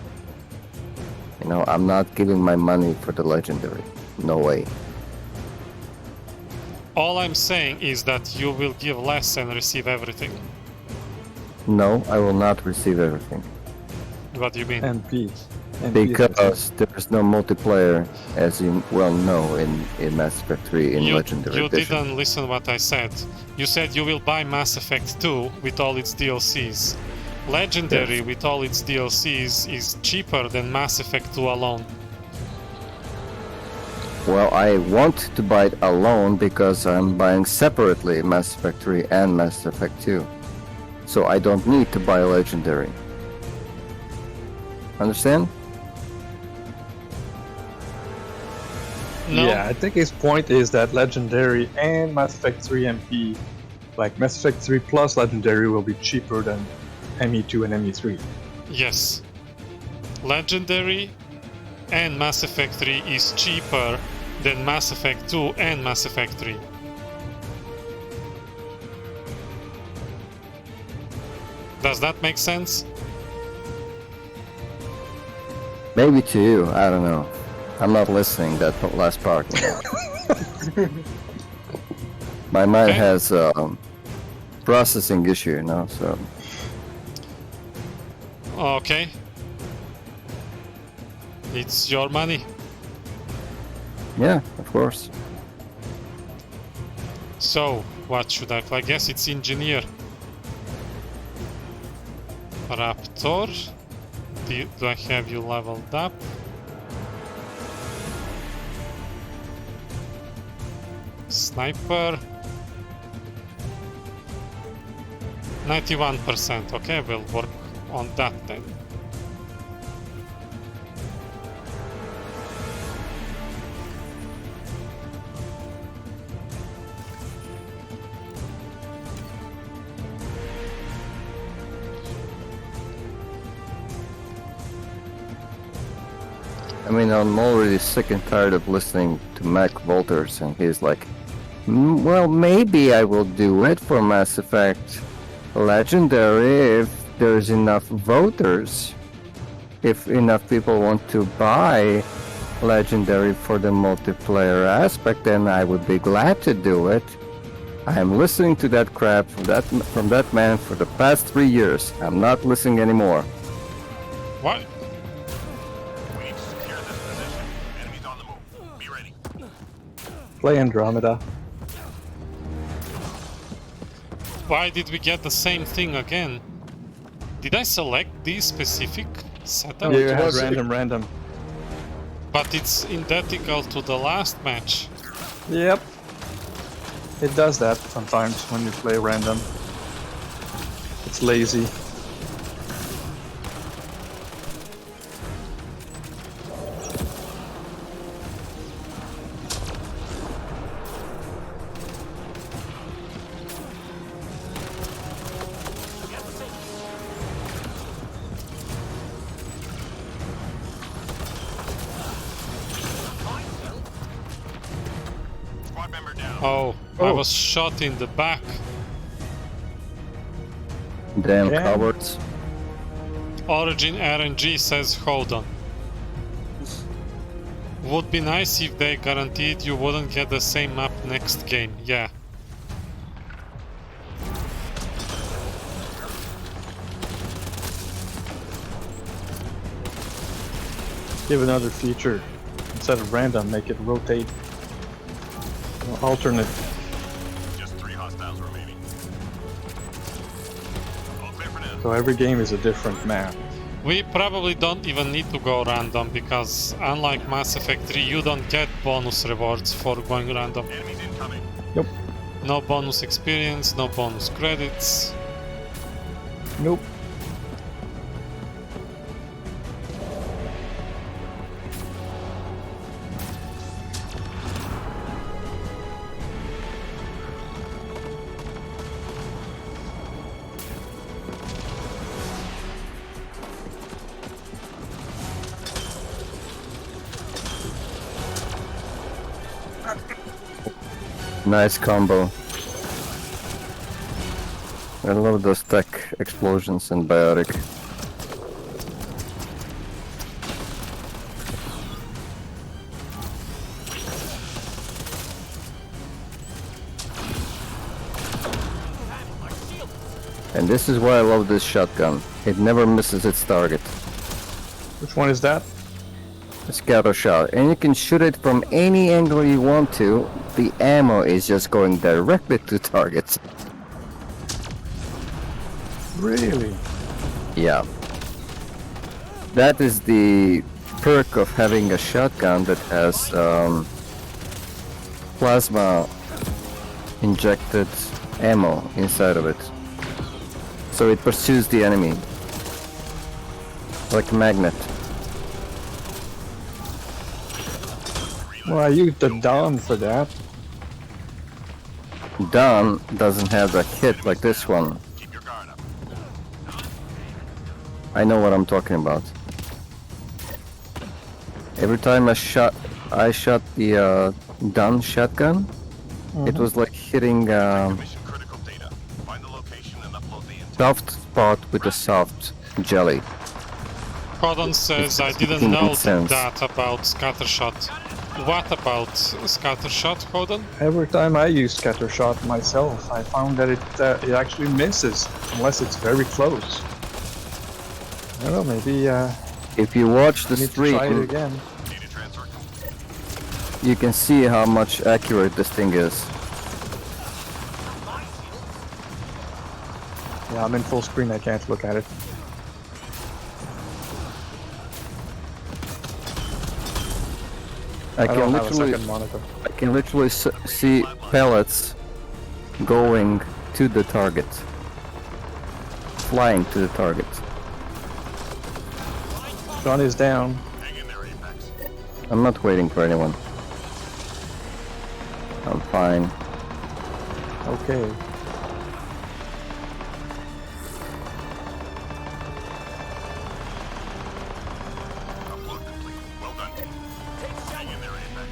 You know, I'm not giving my money for the Legendary. No way. All I'm saying is that you will give less and receive everything. No, I will not receive everything. What do you mean? MP. Because there's no multiplayer, as you well know, in Mass Effect 3 in Legendary You Edition. didn't listen what I said. You said you will buy Mass Effect 2 with all its DLCs. Legendary Yes. with all its DLCs is cheaper than Mass Effect 2 alone. Well, I want to buy it alone because I'm buying separately Mass Effect 3 and Mass Effect 2. So I don't need to buy Legendary. Understand? No? Yeah, I think his point is that Legendary and Mass Effect 3 MP, like Mass Effect 3 plus Legendary, will be cheaper than ME2 and ME3. Yes. Legendary and Mass Effect 3 is cheaper than Mass Effect 2 and Mass Effect 3. Does that make sense? Maybe to you, I don't know. I'm not listening that last part. You know? My mind Okay. has processing issue, you know, so... Okay. It's your money. Yeah, of course. So, what should I play? I guess it's Engineer. Raptor. Do I have you leveled up? Sniper. 91%. Okay, we'll work on that then. I mean, I'm already sick and tired of listening to Mac Walters, and he's like, Well, maybe I will do it for Mass Effect Legendary if there's enough voters. If enough people want to buy Legendary for the multiplayer aspect, then I would be glad to do it. I am listening to that crap from that man for the past 3 years. I'm not listening anymore. What? We need to secure this position. Enemies on the move. Be ready. Play Andromeda. Why did we get the same thing again? Did I select this specific setup? No, You it had was- random. But it's identical to the last match. Yep. It does that sometimes when you play random. It's lazy. Squad member down. Oh, I Oh. was shot in the back. Damn Yeah. cowards. Origin RNG says hold on. Would be nice if they guaranteed you wouldn't get the same map next game. Yeah. Give another feature. Instead of random, make it rotate. Or alternate. Just 3 hostiles remaining. All clear for now. So every game is a different map. We probably don't even need to go random because unlike Mass Effect 3 you don't get bonus rewards for going random. Enemies incoming. Nope. No bonus experience, no bonus credits. Nope. Nice combo. I love those tech explosions in Biotic. And this is why I love this shotgun. It never misses its target. Which one is that? A scatter shot. And you can shoot it from any angle you want to. The ammo is just going directly to targets. Really? Yeah. That is the perk of having a shotgun that has plasma injected ammo inside of it. So it pursues the enemy like a magnet. Well, I used the Dawn for that. Dawn doesn't have a hit like this one. Keep your guard up. I know what I'm talking about. Every time I shot the Dawn shotgun, it was like hitting Mission critical data. Find the location and upload the intel. soft spot with a soft jelly. Codon says I didn't Making know sense. that about Scattershot. What about Scattershot, Codon? Every time I use Scattershot myself, I found that it actually misses, unless it's very close. I don't know, maybe If you watch the need to try it stream, again. Data transfer complete. you can see how much accurate this thing is. Yeah, I'm in full screen, I can't look at it. I I can don't have a literally, second monitor. I can literally see pellets going to the target, flying to the target. John is down. Hang in there, Apex. I'm not waiting for anyone. I'm fine. Okay. Upload complete. Well done, team. Hang in there, Apex.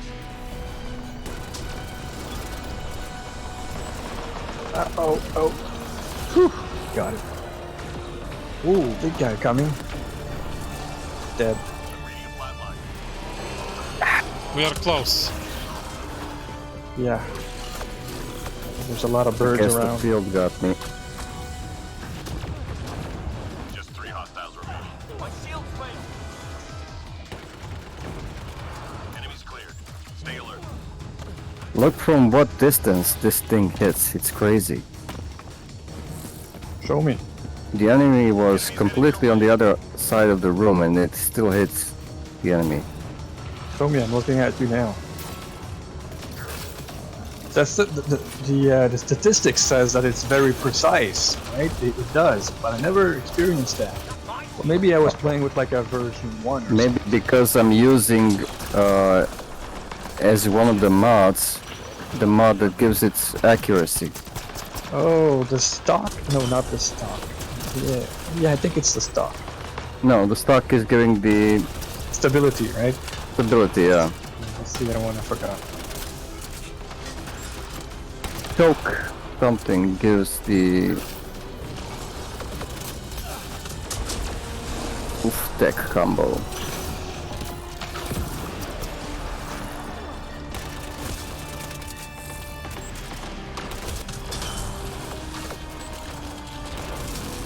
Oh. Whew. Got it. Ooh, big guy coming. Dead. Reading a flat line. We are close. Yeah. There's a lot of I birds guess the around. field got me. Just 3 hostiles remaining. My shield's failed. Enemies cleared. Stay alert. Look from what distance this thing hits. It's crazy. Show me. The enemy was completely on the other side of the room and it still hits the enemy. Show me. I'm looking at you now. That's the statistics says that it's very precise, right? It does, but I never experienced that. Well, maybe I was playing with like a version 1 or Maybe because I'm using as one of the mods, the mod that gives it accuracy. something. Oh, the stock? No, not the stock. Yeah, I think it's the stock. No, the stock is giving the Stability, right? stability, yeah. Let's see, I don't want to forget. Choke something gives the oof tech combo.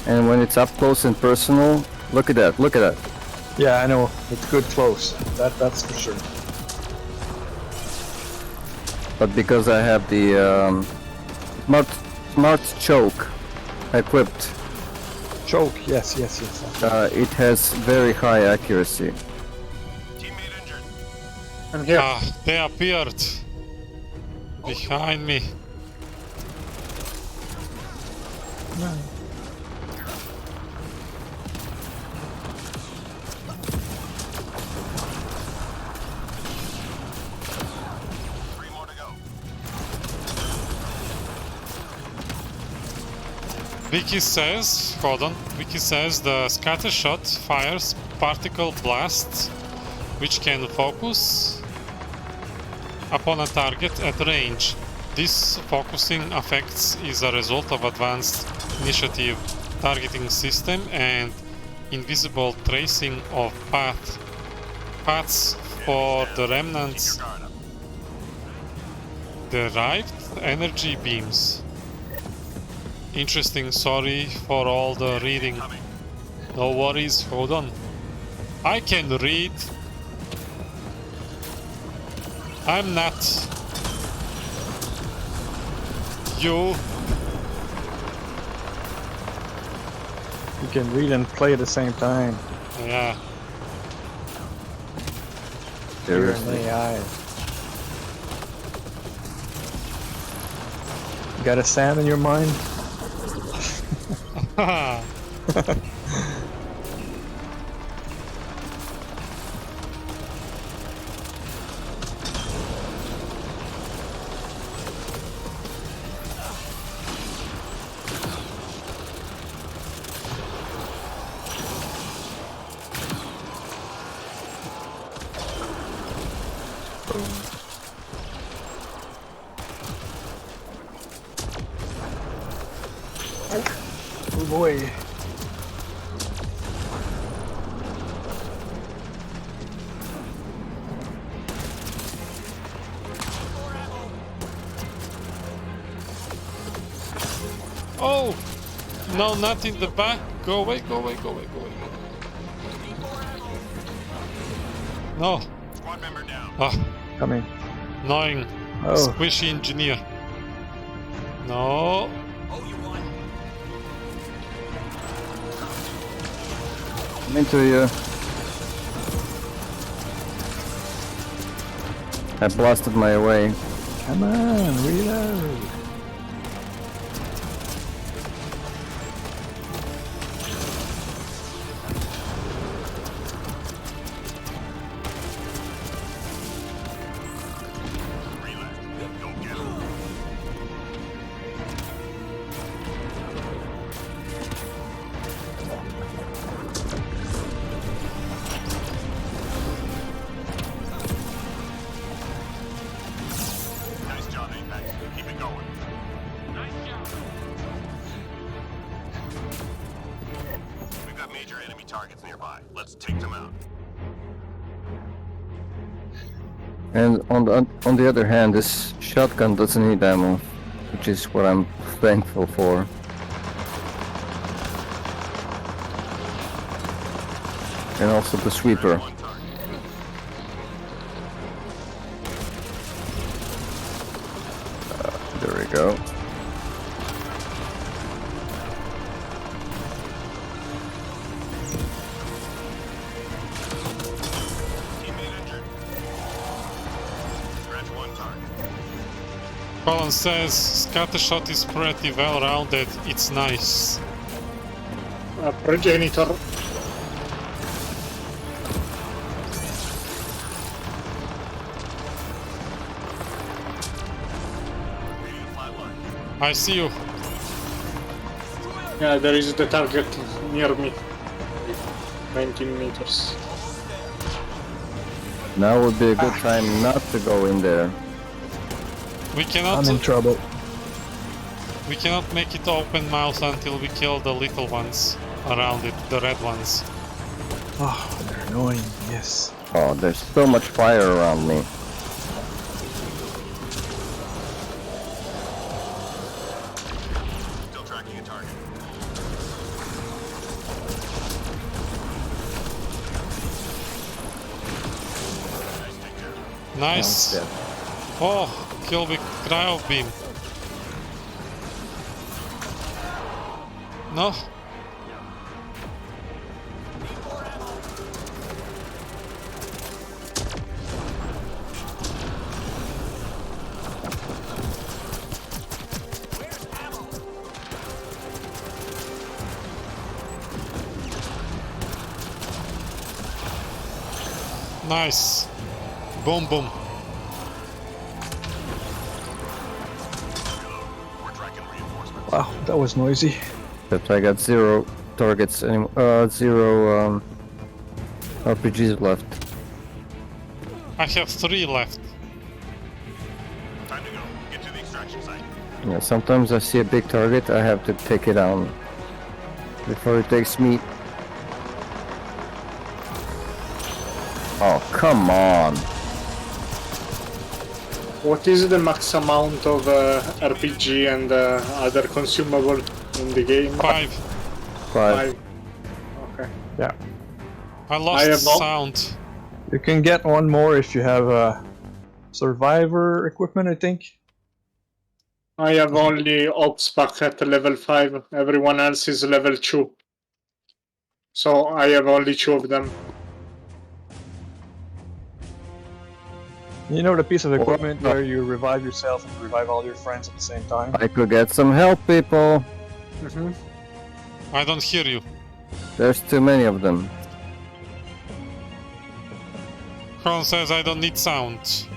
And when it's up close and personal, look at that, look at that. Yeah, I know. It's good close. That's for sure. But because I have the smart choke equipped, Choke. Yes. it has very high accuracy. Teammate injured. I'm here. They appeared behind me. Three more to go. Wiki says, hold on, Wiki says the scatter shot fires particle blasts which can focus upon a target at range. This focusing effects is a result of advanced initiative targeting system and invisible tracing of paths for the remnants Guard up. derived energy beams. Interesting, sorry for all the reading. Coming. No worries, hold on. I can read. I'm not. You. You can read and play at the same time. Yeah. You're an Seriously. AI. You got a Sam in your mind? Oh boy. Oh! No, not in the back. Go away, go away, go away, go away. No. Squad member down. Ah, Coming. annoying. Oh. Squishy engineer. No. I'm into you. I blasted my way. Come on, reload. Relax. Go get him. Nice job, Apex. Keep it going. targets nearby. Let's take them out. And on the other hand, this shotgun doesn't need ammo, which is what I'm thankful for. And also the sweeper. One target. There we go. Teammate injured. Scratch one target. Colin says scattershot is pretty well rounded. It's nice. Progenitor. Radiant flatline. I see you. Yeah, there is the target near me. 19 meters. Now would be a good time not to go in there. We cannot. I'm in trouble. We cannot make it open mouth until we kill the little ones around it, the red ones. Oh, they're annoying. Yes. Oh, there's so much fire around me. Still tracking a target. Nice take care. Nice. Yeah. Oh, kill with cryo beam. No. Nice. Boom, boom. We're tracking reinforcements. Wow, that was noisy. Except I got 0 targets anymore. 0 RPGs left. I have 3 left. Time to go. Get to the extraction site. Yeah, sometimes I see a big target, I have to take it down before it takes me. Oh, come on. What is the max amount of RPG and other consumable in the game? 5. 5. Okay. Yeah. I lost have all- sound. You can get one more if you have survivor equipment, I think. I have only ops back at level 5. Everyone else is level 2. So I have only 2 of them. You know the piece of equipment where you revive yourself and revive all your friends at the same time? I could get some help, people. I don't hear you. There's too many of them. Colin says I don't need sound.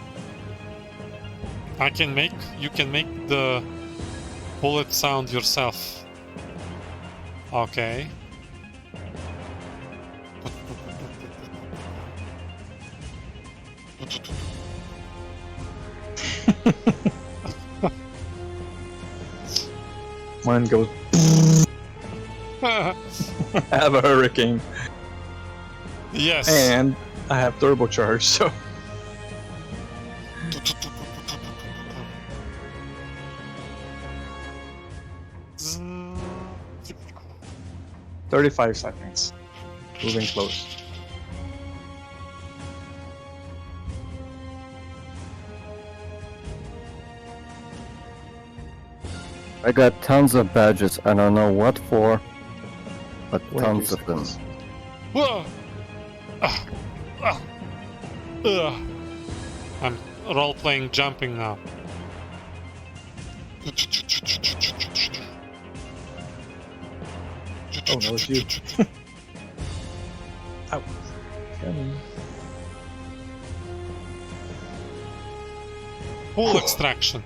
You can make the bullet sound yourself. Okay. Mine goes, I have a hurricane. Yes. And I have turbocharge, so 35 seconds. Moving close. I got tons of badges. I don't know what for, but 20 tons of them. seconds. Whoa. I'm role-playing jumping now. Oh, that was you. Ow. Coming. Full extraction.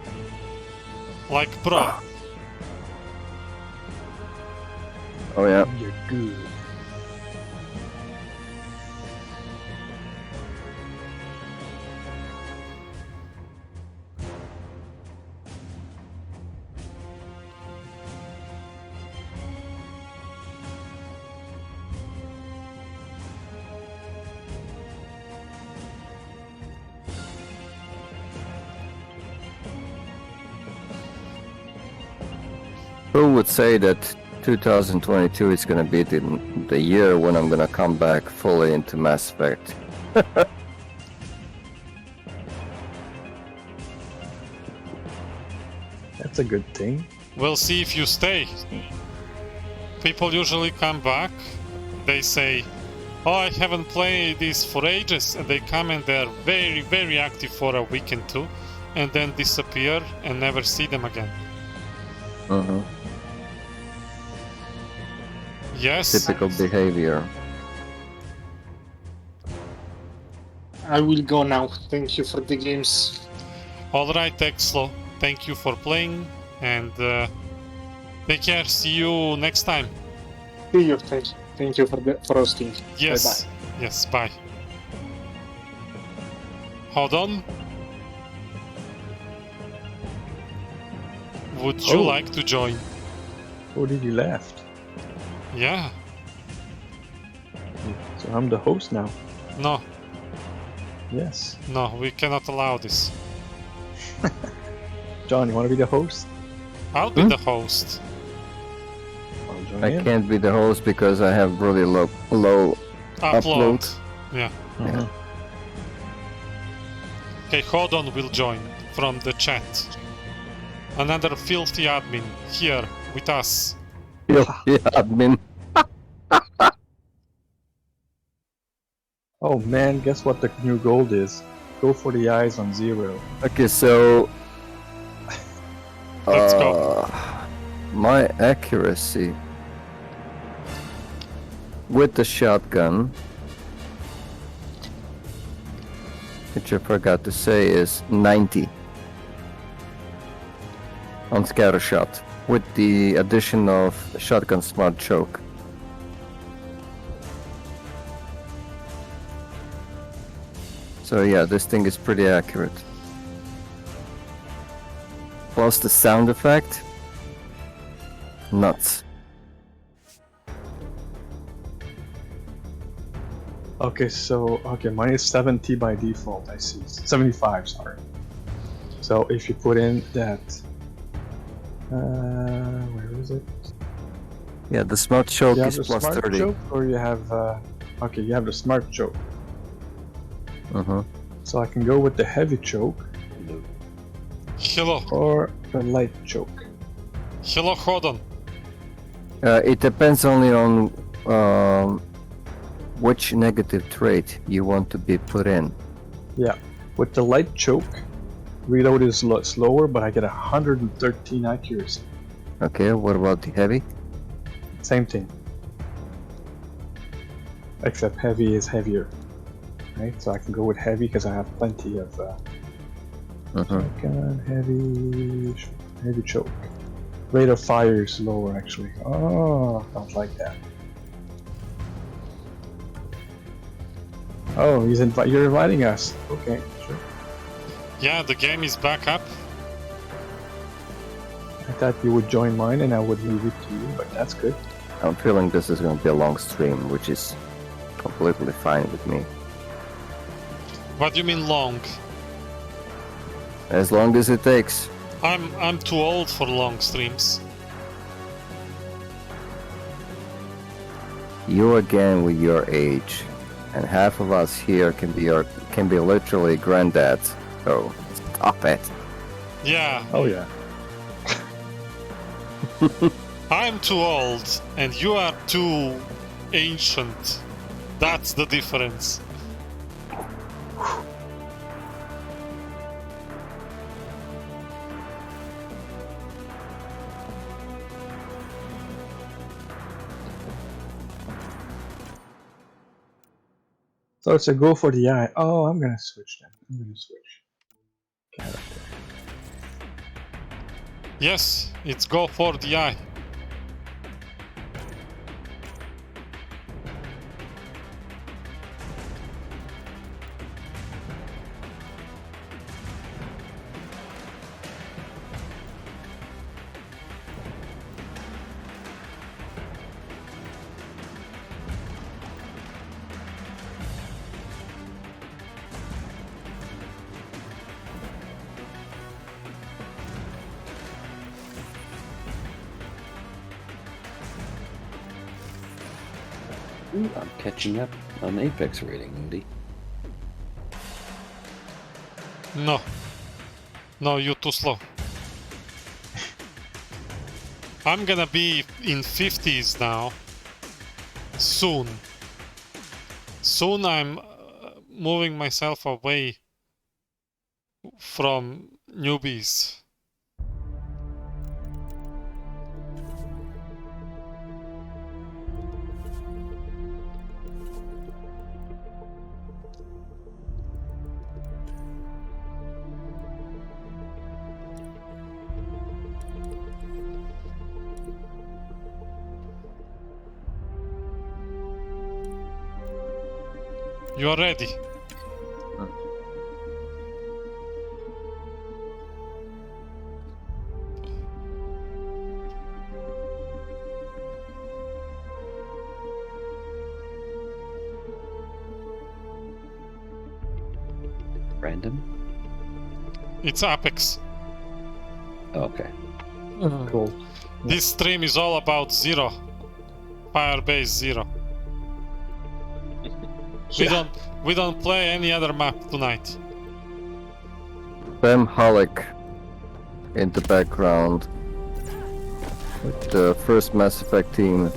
Like pro. Oh yeah. You're good. Who would say that 2022 is gonna be the year when I'm gonna come back fully into Mass Effect? That's a good thing. We'll see if you stay. People usually come back, they say, oh, I haven't played this for ages, and they come and they're very, very active for a week and two, and then disappear and never see them again. Uh-huh. Yes. Typical behavior. I will go now. Thank you for the games. Alright, Exlo, thank you for playing, and take care, see you next time. See you. Thank you for hosting. Yes, Bye-bye. yes, bye. Hold on. Would you Oh. like to join? Oh, did you left? Yeah. So I'm the host now. No, Yes. no, we cannot allow this. John, you want to be the host? I'll be the host. I'll join I in. can't be the host because I have really low Upload. Upload. Yeah. Uh-huh. Okay, hold on, we'll join from the chat. Another filthy admin here with us. Yeah, admin. Oh man, guess what the new gold is? Go for the eyes on 0. Okay, so Let's go. my accuracy with the shotgun, which I forgot to say, is 90 on scatter shot with the addition of shotgun smart choke. So yeah, this thing is pretty accurate. Plus the sound effect, nuts. Okay, so mine is 70 by default. I see 75. Sorry. So if you put in that, where is it? Yeah, the smart choke You have is the plus smart 30. choke, or you have you have the smart choke. Uh-huh. So I can go with the heavy choke Hello, or the light choke. hello, hold on. It depends only on which negative trait you want to be put in. Yeah, with the light choke, reload is slower, but I get 113 accuracy. Okay, what about the heavy? Same thing. Except heavy is heavier. Right? So I can go with heavy because I have plenty of shotgun, heavy choke. Rate of fire is lower actually. Oh, don't like that. Oh, you're inviting us. Okay, sure. Yeah, the game is back up. I thought you would join mine and I would leave it to you, but that's good. I'm feeling this is going to be a long stream, which is completely fine with me. What do you mean long? As long as it takes. I'm too old for long streams. You again with your age, and half of us here can be literally granddads. So stop it. Yeah, Oh yeah. I'm too old and you are too ancient. That's the difference. So it's a go for the eye. Oh, I'm gonna switch then. I'm gonna switch. Character. Yes, it's go for the eye. Ooh, I'm catching up on Apex rating, Moody. No. No, you're too slow. I'm gonna be in 50s now. Soon. Soon I'm moving myself away from newbies. You are ready. Random? It's Apex. Oh, okay. Cool. This stream is all about Zero. Firebase Zero. We don't play any other map tonight. Sam Halleck in the background with the first Mass Effect team.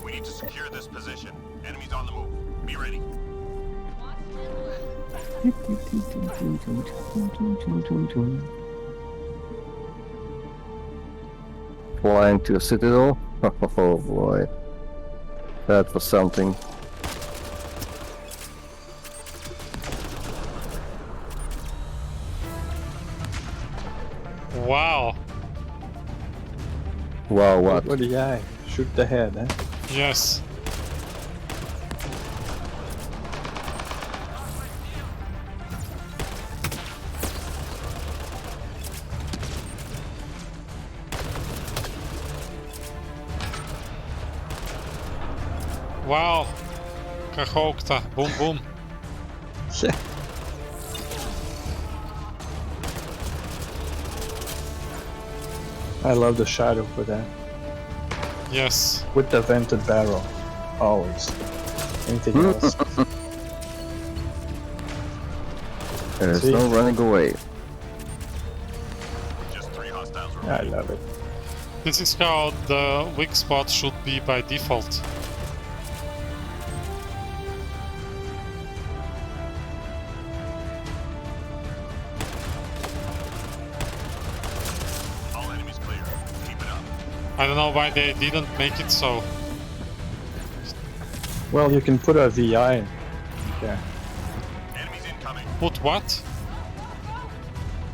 We need to secure this position. Enemies on the move. Be ready. Flying to a citadel? Oh boy. That was something. Wow. Wow, what? What do you eye? Shoot the head, eh? Yes. Wow. Gehoogte. Boom boom. Yeah. I love the shadow for that. Yes. With the vented barrel. Always. Anything else? There's See? no running away. Just 3 hostiles I remaining. love it. This is how the weak spot should be by default. All enemies clear. Keep it up. I don't know why they didn't make it so. Well, you can put a VI in. Yeah. Enemies incoming. Put what?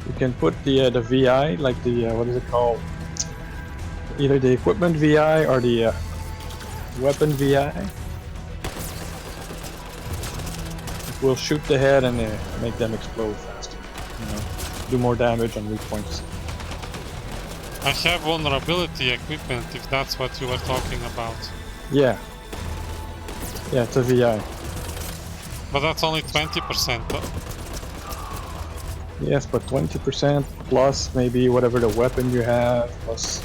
You can put the VI, like the, what is it called? Either the equipment VI or the weapon VI. It will shoot the head and make them explode faster. You know, do more damage on weak points. I have vulnerability equipment if that's what you were talking about. Yeah. Yeah, it's a VI. But that's only 20%. Yes, but 20% plus maybe whatever the weapon you have plus.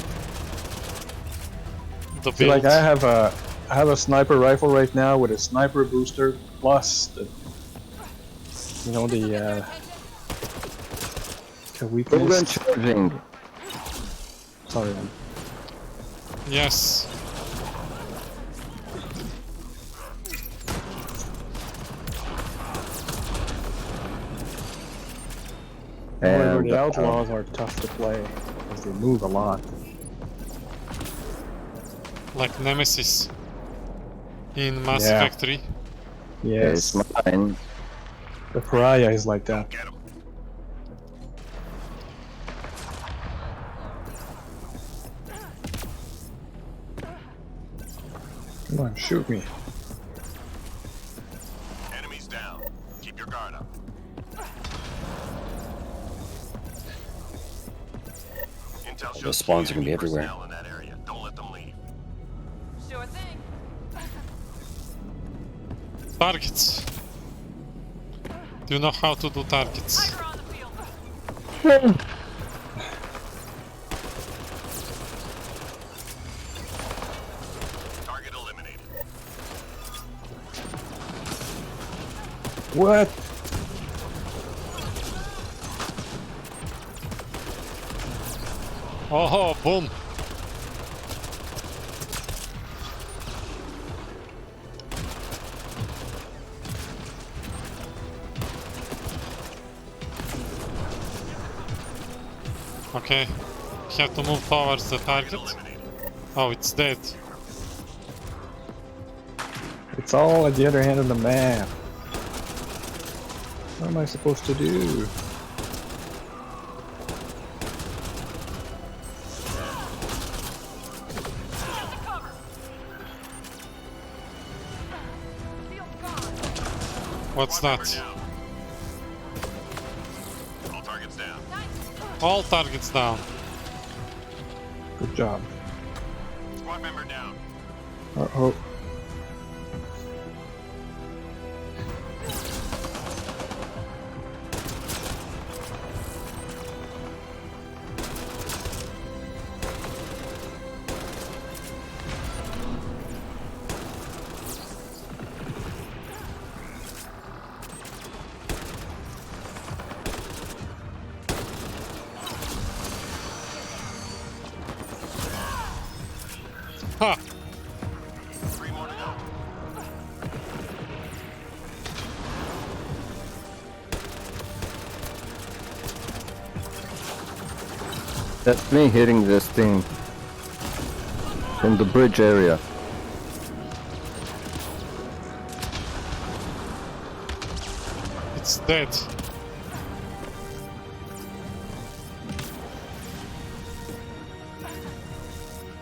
The See, like build. I have a sniper rifle right now with a sniper booster plus the, you know, the Program weakness. charging. Sorry, man. Yes. However, And the outlaws are tough to play because they move a lot. Like Nemesis in Mass Yeah. Effect 3. Yes, it's mine. the pariah is like that. Get 'em. Come on, shoot me. Enemies down. Keep your guard up. Intel shows Those spawns are gonna be enemy everywhere. personnel in that area. Don't let them leave. Sure thing. Targets. Do you know how to do targets? Tiger on the field. What? Oh, boom. Okay, we have to move towards the target. Oh, it's dead. It's all at the other end of the map. What am I supposed to do? What's that? All targets down. All targets down. Good job. Squad member down. Uh-oh. Ha! 3 more to go. That's me hitting this thing from the bridge area. It's dead.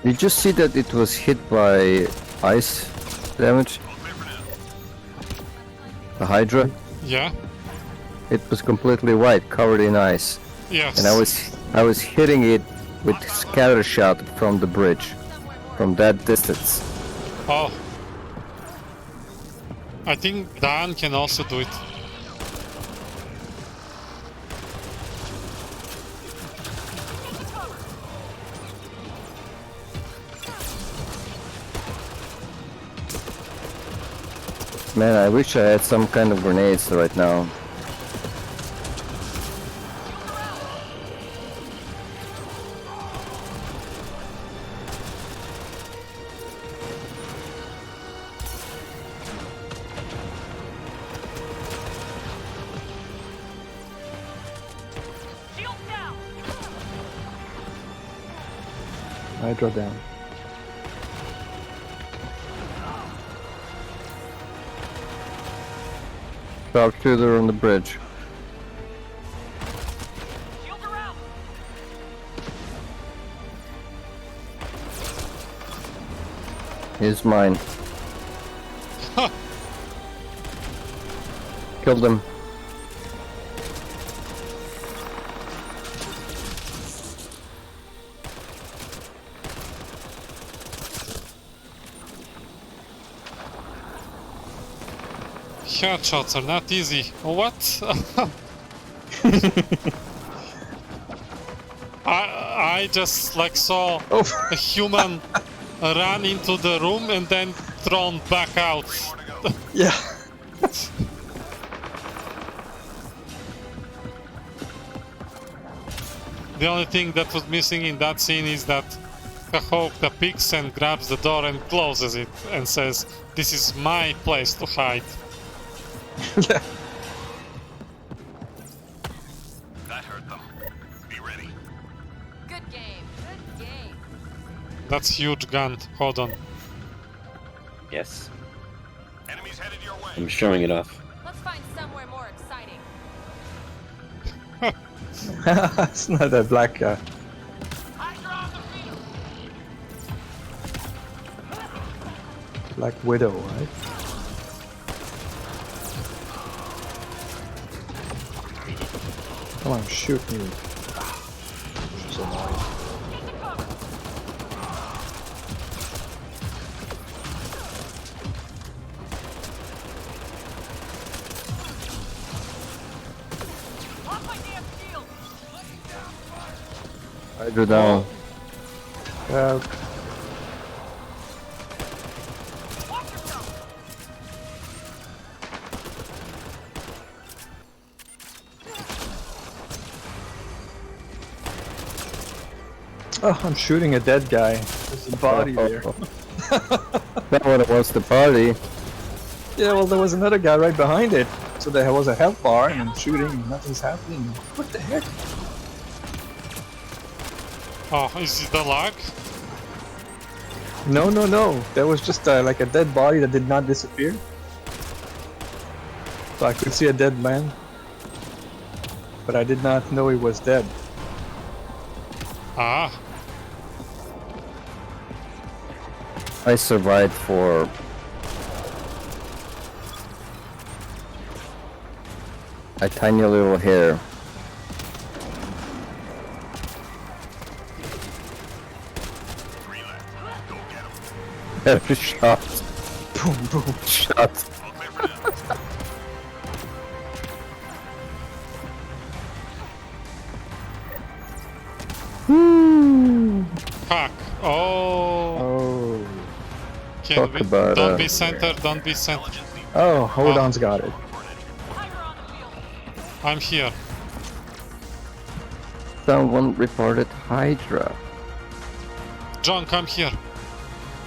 Did you see that it was hit by ice damage? All clear for now. The Hydra? Yeah? It was completely white, covered in ice. Yes. And I was hitting it with scatter shot from the bridge, from that distance. Oh. I think Dan can also do it. Man, I wish I had some kind of grenades right now. Shield down. Hydra down. Sharpshooter on the bridge. Shield around. He's mine. Ha! Killed him. Headshots are not easy. What? I just like saw Oh. a human run into the room and then thrown back out. Yeah. The only thing that was missing in that scene is that Kahokta picks and grabs the door and closes it and says, "This is my place to hide." Yeah. That hurt them. Be ready. Good game. Good game. That's huge gun. Hold on. Yes. Enemies headed your way. I'm showing it off. Let's find somewhere more exciting. It's not a black Hydra on the field. Black Widow, right? Come on, shoot me. She's annoying. Off my damn shield. Hydra down. Uh, Watch yourself. Oh, I'm shooting a dead guy. There's a body there. That one was the party. Yeah, well, there was another guy right behind it. So there was a health bar, and I'm shooting, and nothing's happening. What the heck? Oh, is it the lag? No, no, no. There was just like a dead body that did not disappear. So I could see a dead man. But I did not know he was dead. Ah, I survived for a tiny little hair. Three left. Go get him. Every shot. Boom, boom. Shot. All clear for now. fuck. Oh, Oh. can talk we? about, Don't be center. Don't be center. Intelligence needs Oh, hold on's got it. for an entry. Tiger on the field. I'm here. Someone reported Hydra. John, come here.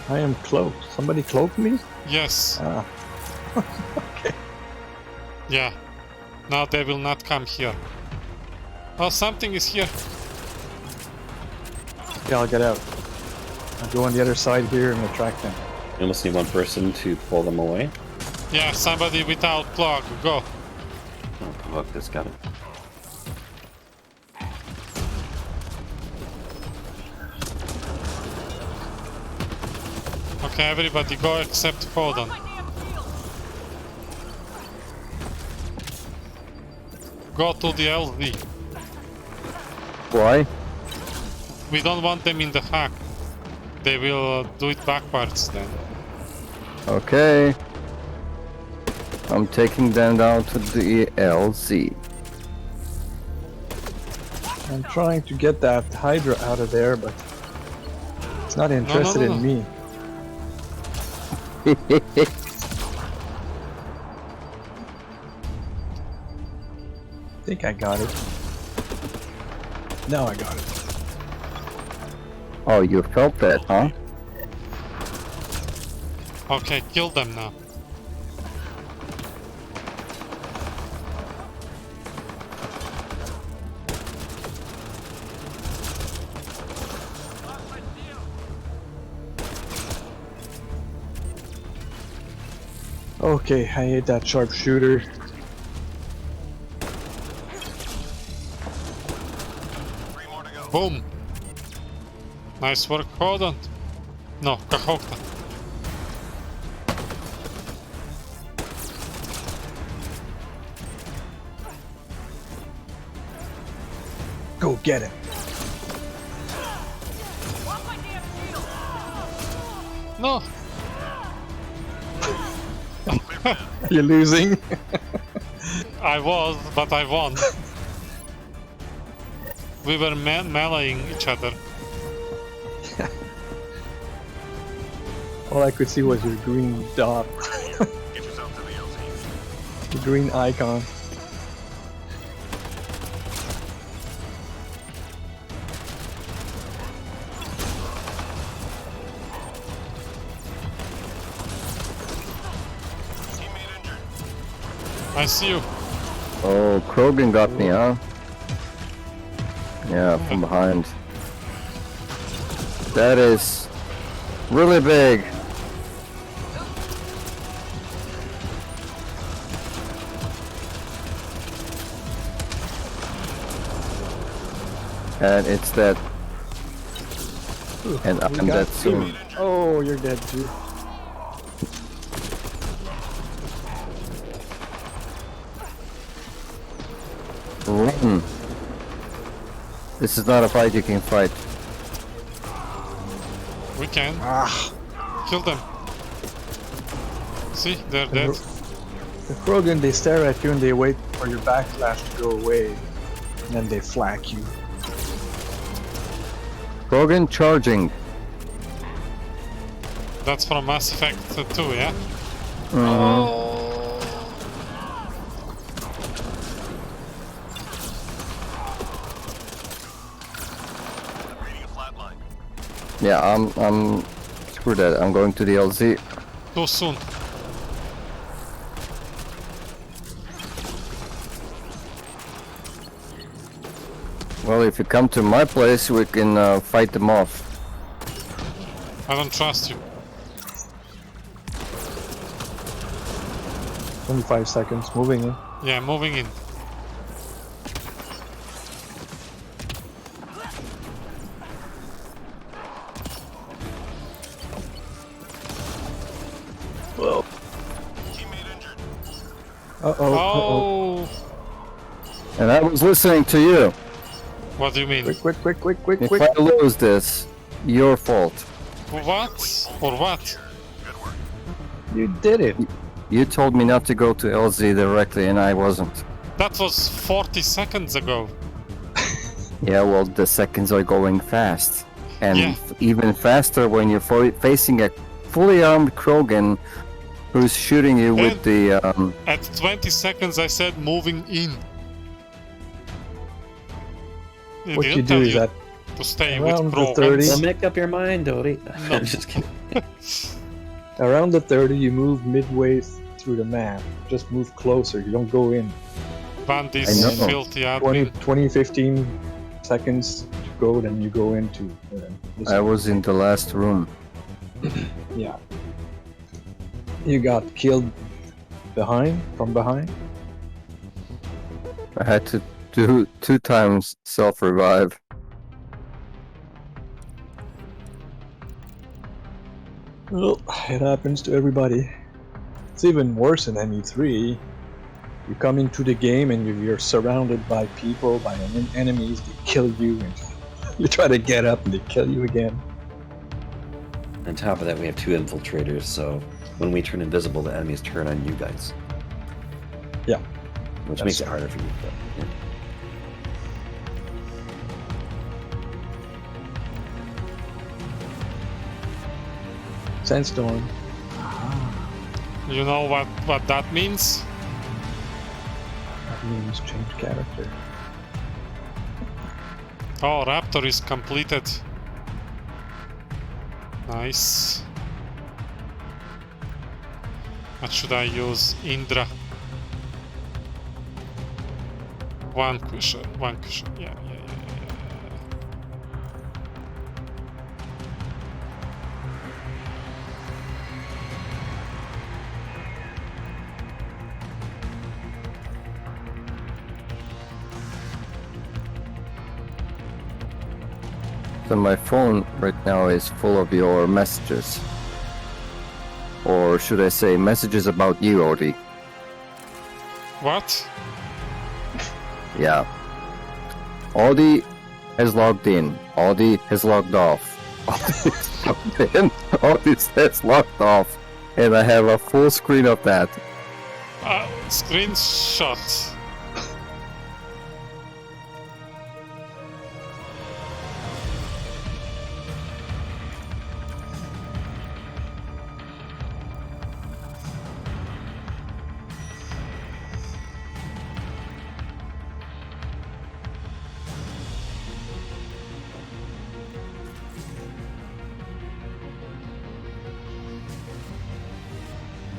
I am cloaked. Somebody cloaked me? Yes. Ah. Yeah. Now they will not come here. Oh, something is here. Yeah, I'll get out. I'll go on the other side here and attract them. You almost need one person to pull them away. Yeah, somebody without plug. Go. Oh, look, this got it. Okay, everybody go except Holden. My damn shield. Go to the LZ. Why? We don't want them in the hack. They will do it backwards then. Okay. I'm taking them down to the LZ. I'm trying to get that Hydra out of there, but it's not interested no. in me. I think I got it. Now I got it. Oh, you felt that, huh? Okay, kill them now. Okay, I hit that sharpshooter. Three more to go. Boom. Nice work, Holden. No, Kahokta. Go get him. Off my damn shield. No. You're losing. I was, but I won. We were meleeing each other. All I could see was your green dot, Get yourself to the LZ. the green icon. Teammate injured. I see you. Oh, Krogan got me, huh? Yeah, from behind. That is really big. And it's dead. And I'm got dead two. soon. Oh, you're dead too. Run. This is not a fight you can fight. We can. Ah, Kill them. See, they're dead. the Krogan, they stare at you and they wait for your backlash to go away. And then they flak you. Krogan charging. That's from Mass Effect 2, yeah? Reading a flat line. Yeah, I'm screw that. I'm going to the LZ. Too soon. Well, if you come to my place, we can fight them off. I don't trust you. 25 seconds, moving in. Yeah, moving in. Whoa. Teammate injured. Uh-oh, uh-oh. Oh, And I was listening to you. what do you mean? Quick, quick, quick, quick, quick, If quick. I lose this, your fault. What? Or what? Good work. You did it. You told me not to go to LZ directly, and I wasn't. That was 40 seconds ago. Yeah, well, the seconds are going fast. And Yeah. even faster when you're facing a fully armed Krogan who's shooting you with the... At 20 seconds I said moving in. It What didn't you do tell is that to stay around with the Krogans. 30. Well, make up your mind, Dodie. No. I'm just kidding. around the 30, you move midway through the map. Just move closer. You don't go in. Ban I this know. filthy 20, admin. 20 15 seconds to go, then you go into this. I was in the last room. Yeah. You got killed from behind. I had to do 2 times self-revive. Well, it happens to everybody. It's even worse in ME3. You come into the game and you're surrounded by people, by enemies, they kill you, and you try to get up and they kill you again. On top of that, we have 2 infiltrators, so when we turn invisible, the enemies turn on you guys. Yeah. Which That's makes it right. harder for you. But, yeah. Sandstorm. You know what that means? That means change character. Oh, Raptor is completed. Nice. What should I use? Indra. One cushion, yeah. So my phone right now is full of your messages. Or should I say messages about you, Odie? What? Yeah. Audi has logged in. Audi has logged off. Audi has logged in. Audi has logged off. And I have a full screen of that. Screenshot.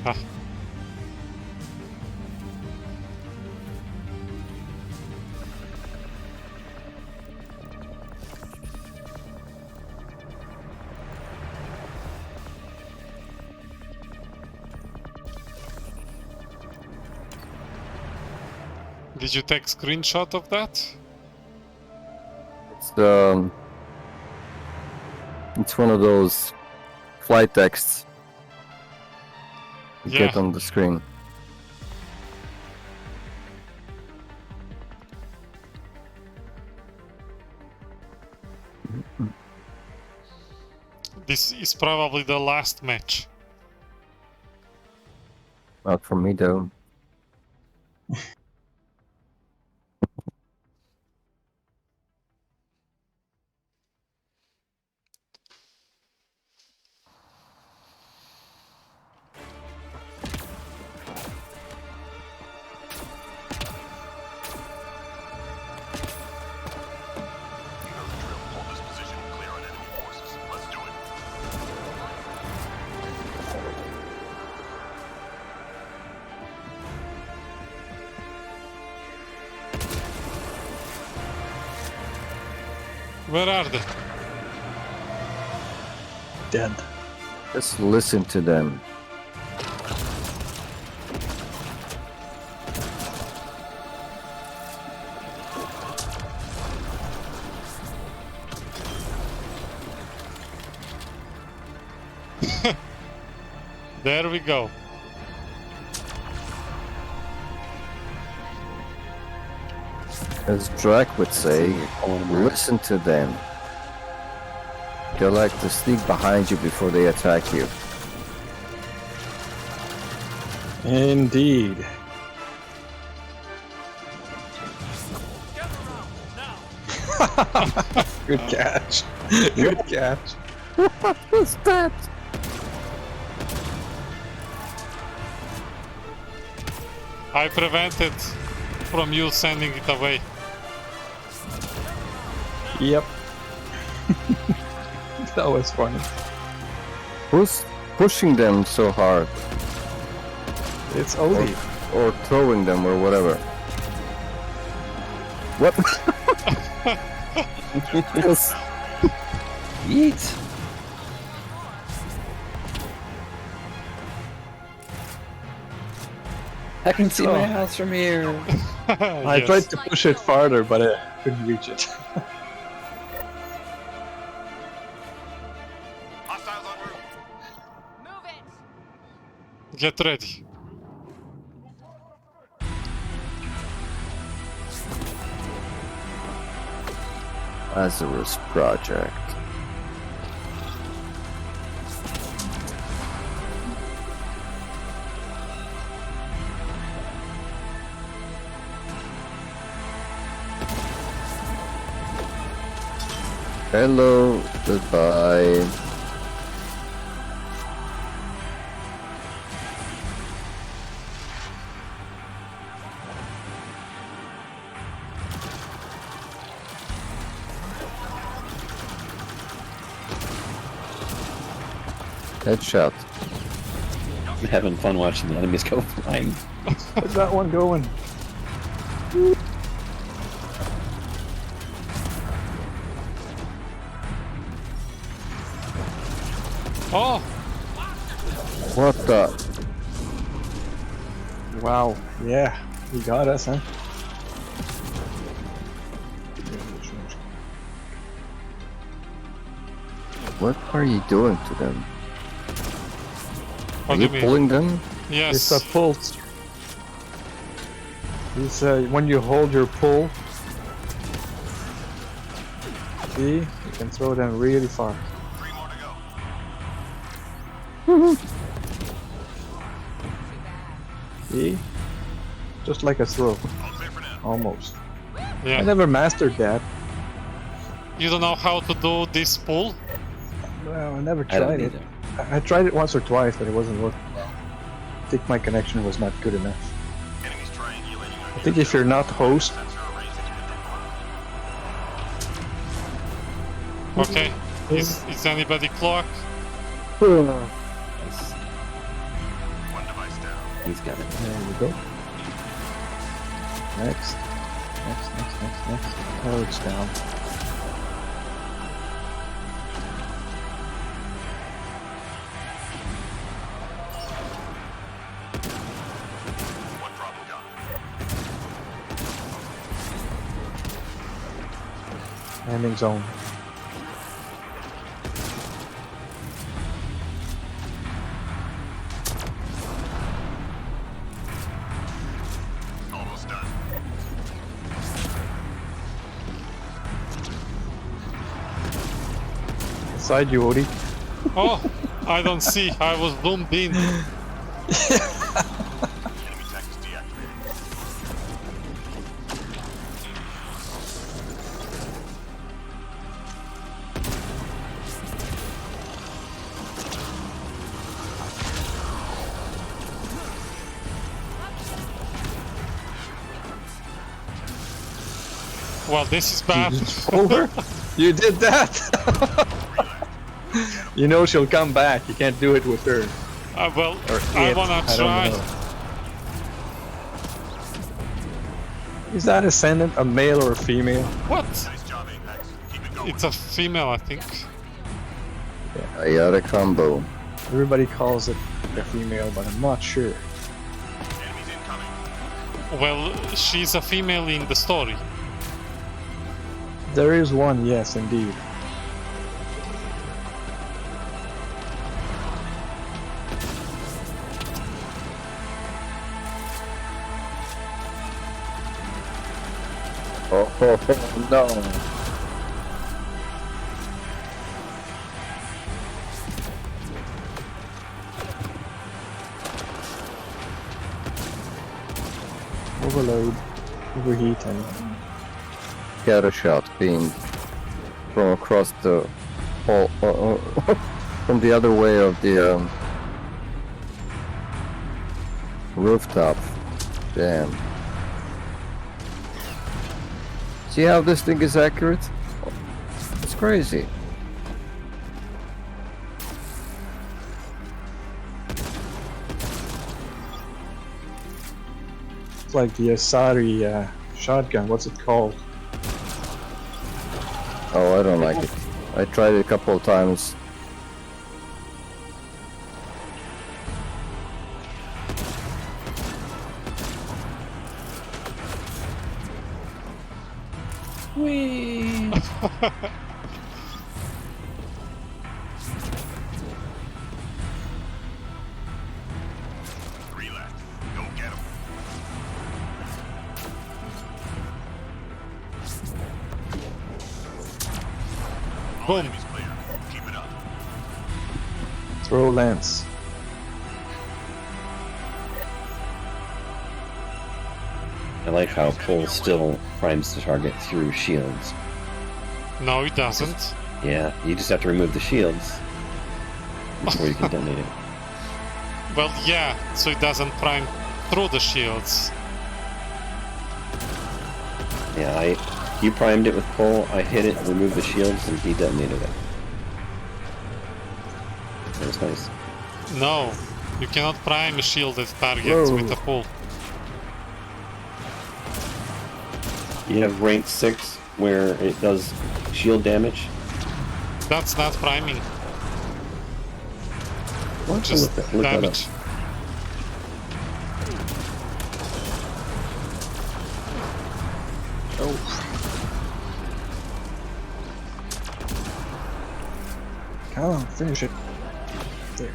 Ah. Did you take screenshot of that? It's one of those flight texts you get Yeah. on the screen. This is probably the last match. Not for me though. You know the drill. Hold this position, clear on enemy forces. Let's do Where are they? Dead. Just listen to them. There we go. As Drac would say, listen to them. They like to sneak behind you before they attack you. Indeed. Good catch. Good catch. What was that? I prevented from you sending it away. Yep. That was funny. Who's pushing them so hard? It's Odie. Or throwing them or whatever? What? Yes. Eat. I can see my house from here. I Yes. tried to push it farther, but I couldn't reach it. Hostiles en route. Move it. Get ready. Lazarus Project. Hello, goodbye. Headshot. I'm having fun watching the enemies go flying. Where's that one going? Oh, What the? Wow. Yeah, he got us, huh? What are you doing to them? what Are do you you mean? pulling them? Yes. It's a pulse. It's when you hold your pull. See, you can throw them really far. 3 more to go. See, just like a throw, All clear for now. almost. I Yeah. never mastered that. You don't know how to do this pull? Well, I never I don't tried it. either. I tried it once or twice, but it wasn't working well. I think my connection was not good enough. Enemies triangulating on I think if you're not host, sensor arrays into the Okay. Is anybody clock? Yes, one device down. he's got it. there you go. Next. Oh, it's down. One problem gone. Landing zone. Almost done. Inside you, Odie. Oh, I don't see. I was zoomed in. Enemy tech is deactivated. Well, this is bad. Over? You did that? You know she'll come back. You can't do it with her. Well, Or I it, wanna don't try. know. Is that ascendant a male or a female? What? Nice job, Apex. Keep it It's a female, I think. I got a combo. Everybody calls it a female, but I'm not sure. Enemies incoming. Well, she's a female in the story. There is one, yes, indeed. Oh, no. Overload, overheat, and Got a shot being from across the hall, from the other way of the rooftop. Damn. See how this thing is accurate? It's crazy. it's like the Asari shotgun. What's it called? Oh, I don't like it. I tried it a couple of times. Whee! Three left. Go get them. All Boom. enemies clear. Keep it up. Throw lance. I like how Cole still primes the target through shields. No, it doesn't. Yeah, you just have to remove the shields before you can detonate it. Well, yeah, so it doesn't prime through the shields. Yeah, you primed it with Cole, I hit it, removed the shields, and he detonated it. That was nice. No, you cannot prime a shielded target Whoa. with a pull. You have rank 6 where it does shield damage. That's not priming, What? just Look that up. damage. Oh. Come on, finish it. There.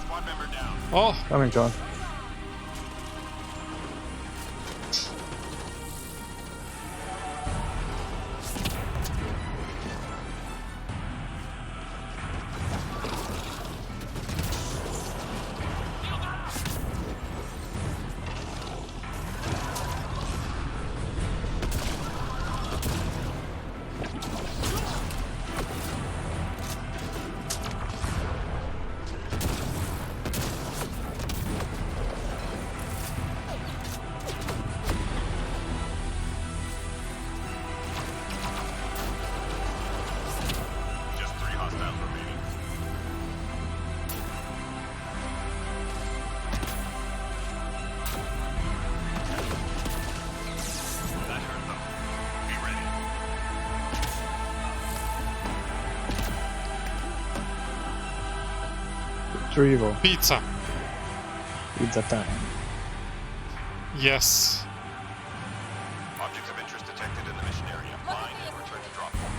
Squad member down. Oh, Coming, John. Just 3 hostiles remaining. That hurt them. Be ready. Retrieval. pizza. Pizza time. Yes. Objects of interest detected in the mission area. Find and return to drop point.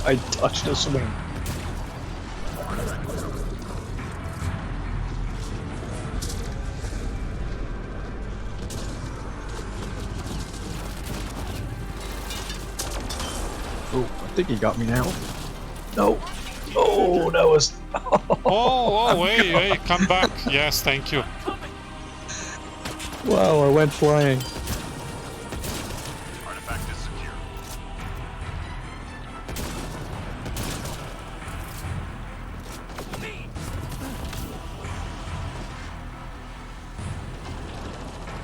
I touched the swing. Oh, I think he got me now. No. Oh, that was. Oh, hey, come back. Yes, thank you. Wow, I went flying. Artifact is secure.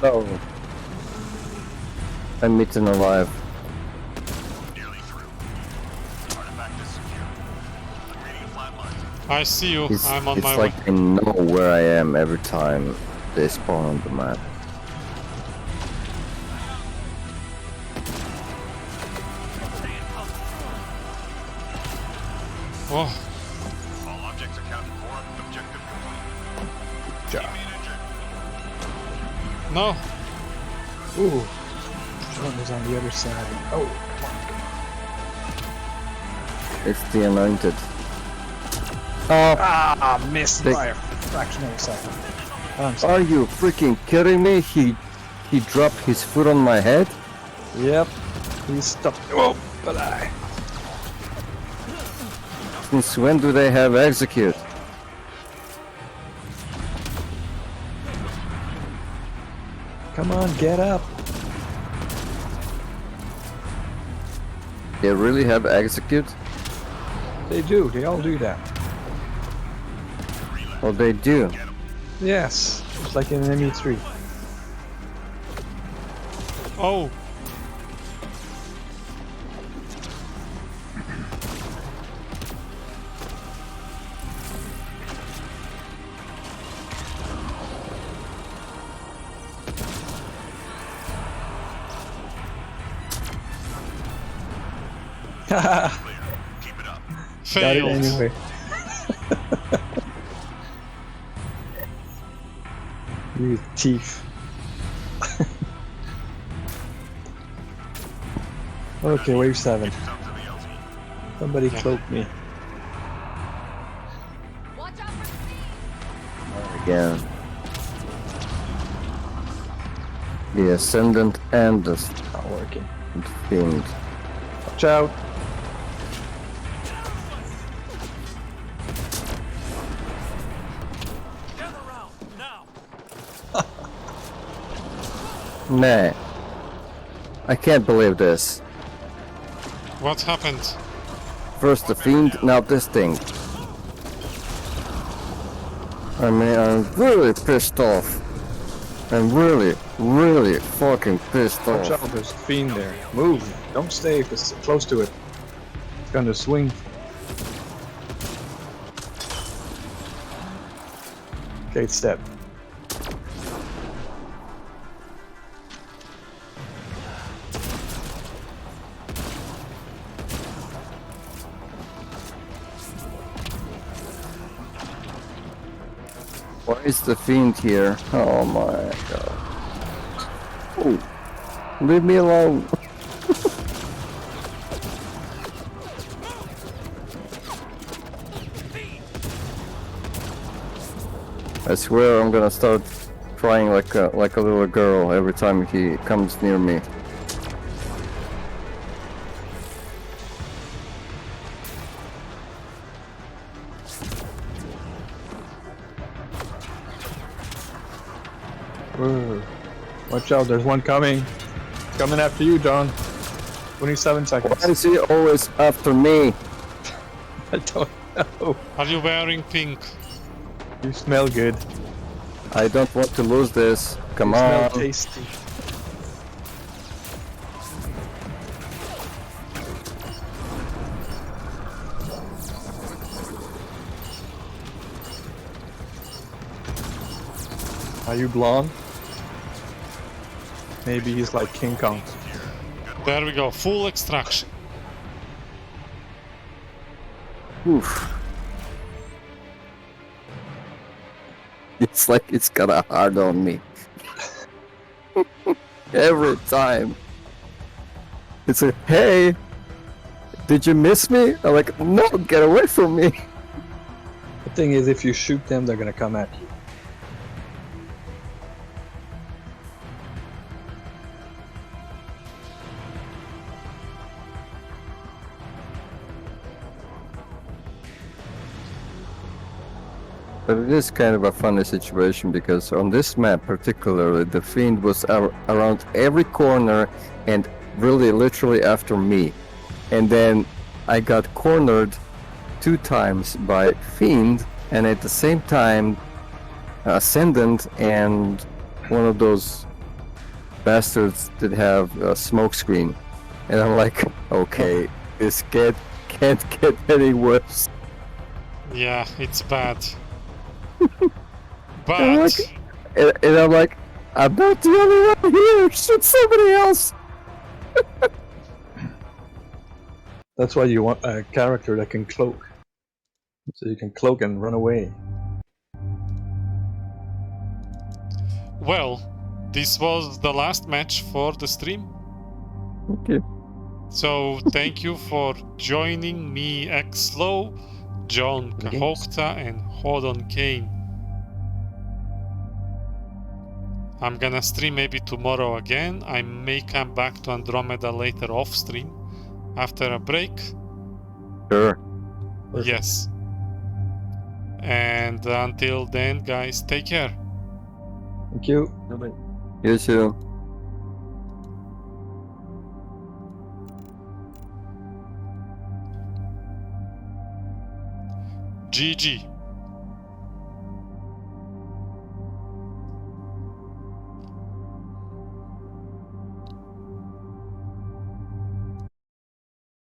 No. I'm eaten alive. Nearly through. Artifact is secure. Reading a flat line. I see you. I'm on It's my like way. they know where I am every time they spawn on the map. Oh, All objects accounted for. Objective complete. Teammate injured. no. Ooh. John is on the other side. Oh, It's the anointed. Oh, ah, missed They- by a fraction of a second. I'm sorry. are you freaking kidding me? He dropped his foot on my head? Yep. He's stuck. Oh, but I. Since when do they have execute? Come on, get up. They really have execute? They do. They all do that. Oh, they do. Yes. It's like in an ME3. Oh, Got Keep it up. it failed. anyway. You thief. Okay, wave 7. Yourself to the LZ. Somebody cloak me. Watch out for speed. Again. The Ascendant and the Not working. Fiend. Watch out. Nah. I can't believe this. What happened? First the Fiend, now this thing. I mean, I'm really pissed off. I'm really, really fucking pissed Watch off. out, there's a fiend there. Move. Don't stay close to it. It's gonna swing. Okay, step. Why is the Fiend here? Oh my god. Oh, leave me alone. I swear I'm gonna start crying like a little girl every time he comes near me. Whoa. Watch out, there's one coming. Coming after you, John. 27 seconds. Why is he always after me? I don't know. Are you wearing pink? You smell good. I don't want to lose this. Come You smell on. tasty. Are you blonde? Maybe he's like King Kong. There we go. Full extraction. Oof. It's like it's got a hard on me. Every time. It's like, hey, did you miss me? I'm like, no, get away from me. The thing is, if you shoot them, they're gonna come at you. But it is kind of a funny situation because on this map particularly, the Fiend was around every corner and really literally after me. And then I got cornered 2 times by Fiend, and at the same time Ascendant and one of those bastards did have a smoke screen, and I'm like, okay, this can't get any worse. Yeah, it's bad. And But I'm like, I'm not the only one here. Shoot somebody else. That's why you want a character that can cloak. So you can cloak and run away. well, this was the last match for the stream. Okay. So thank you for joining me, Xlow, John The games. Kahokta, and Hodon Kane. I'm gonna stream maybe tomorrow again. I may come back to Andromeda later off stream after a break. Sure. Perfect. Yes. And until then, guys, take care. Thank you. You too. GG.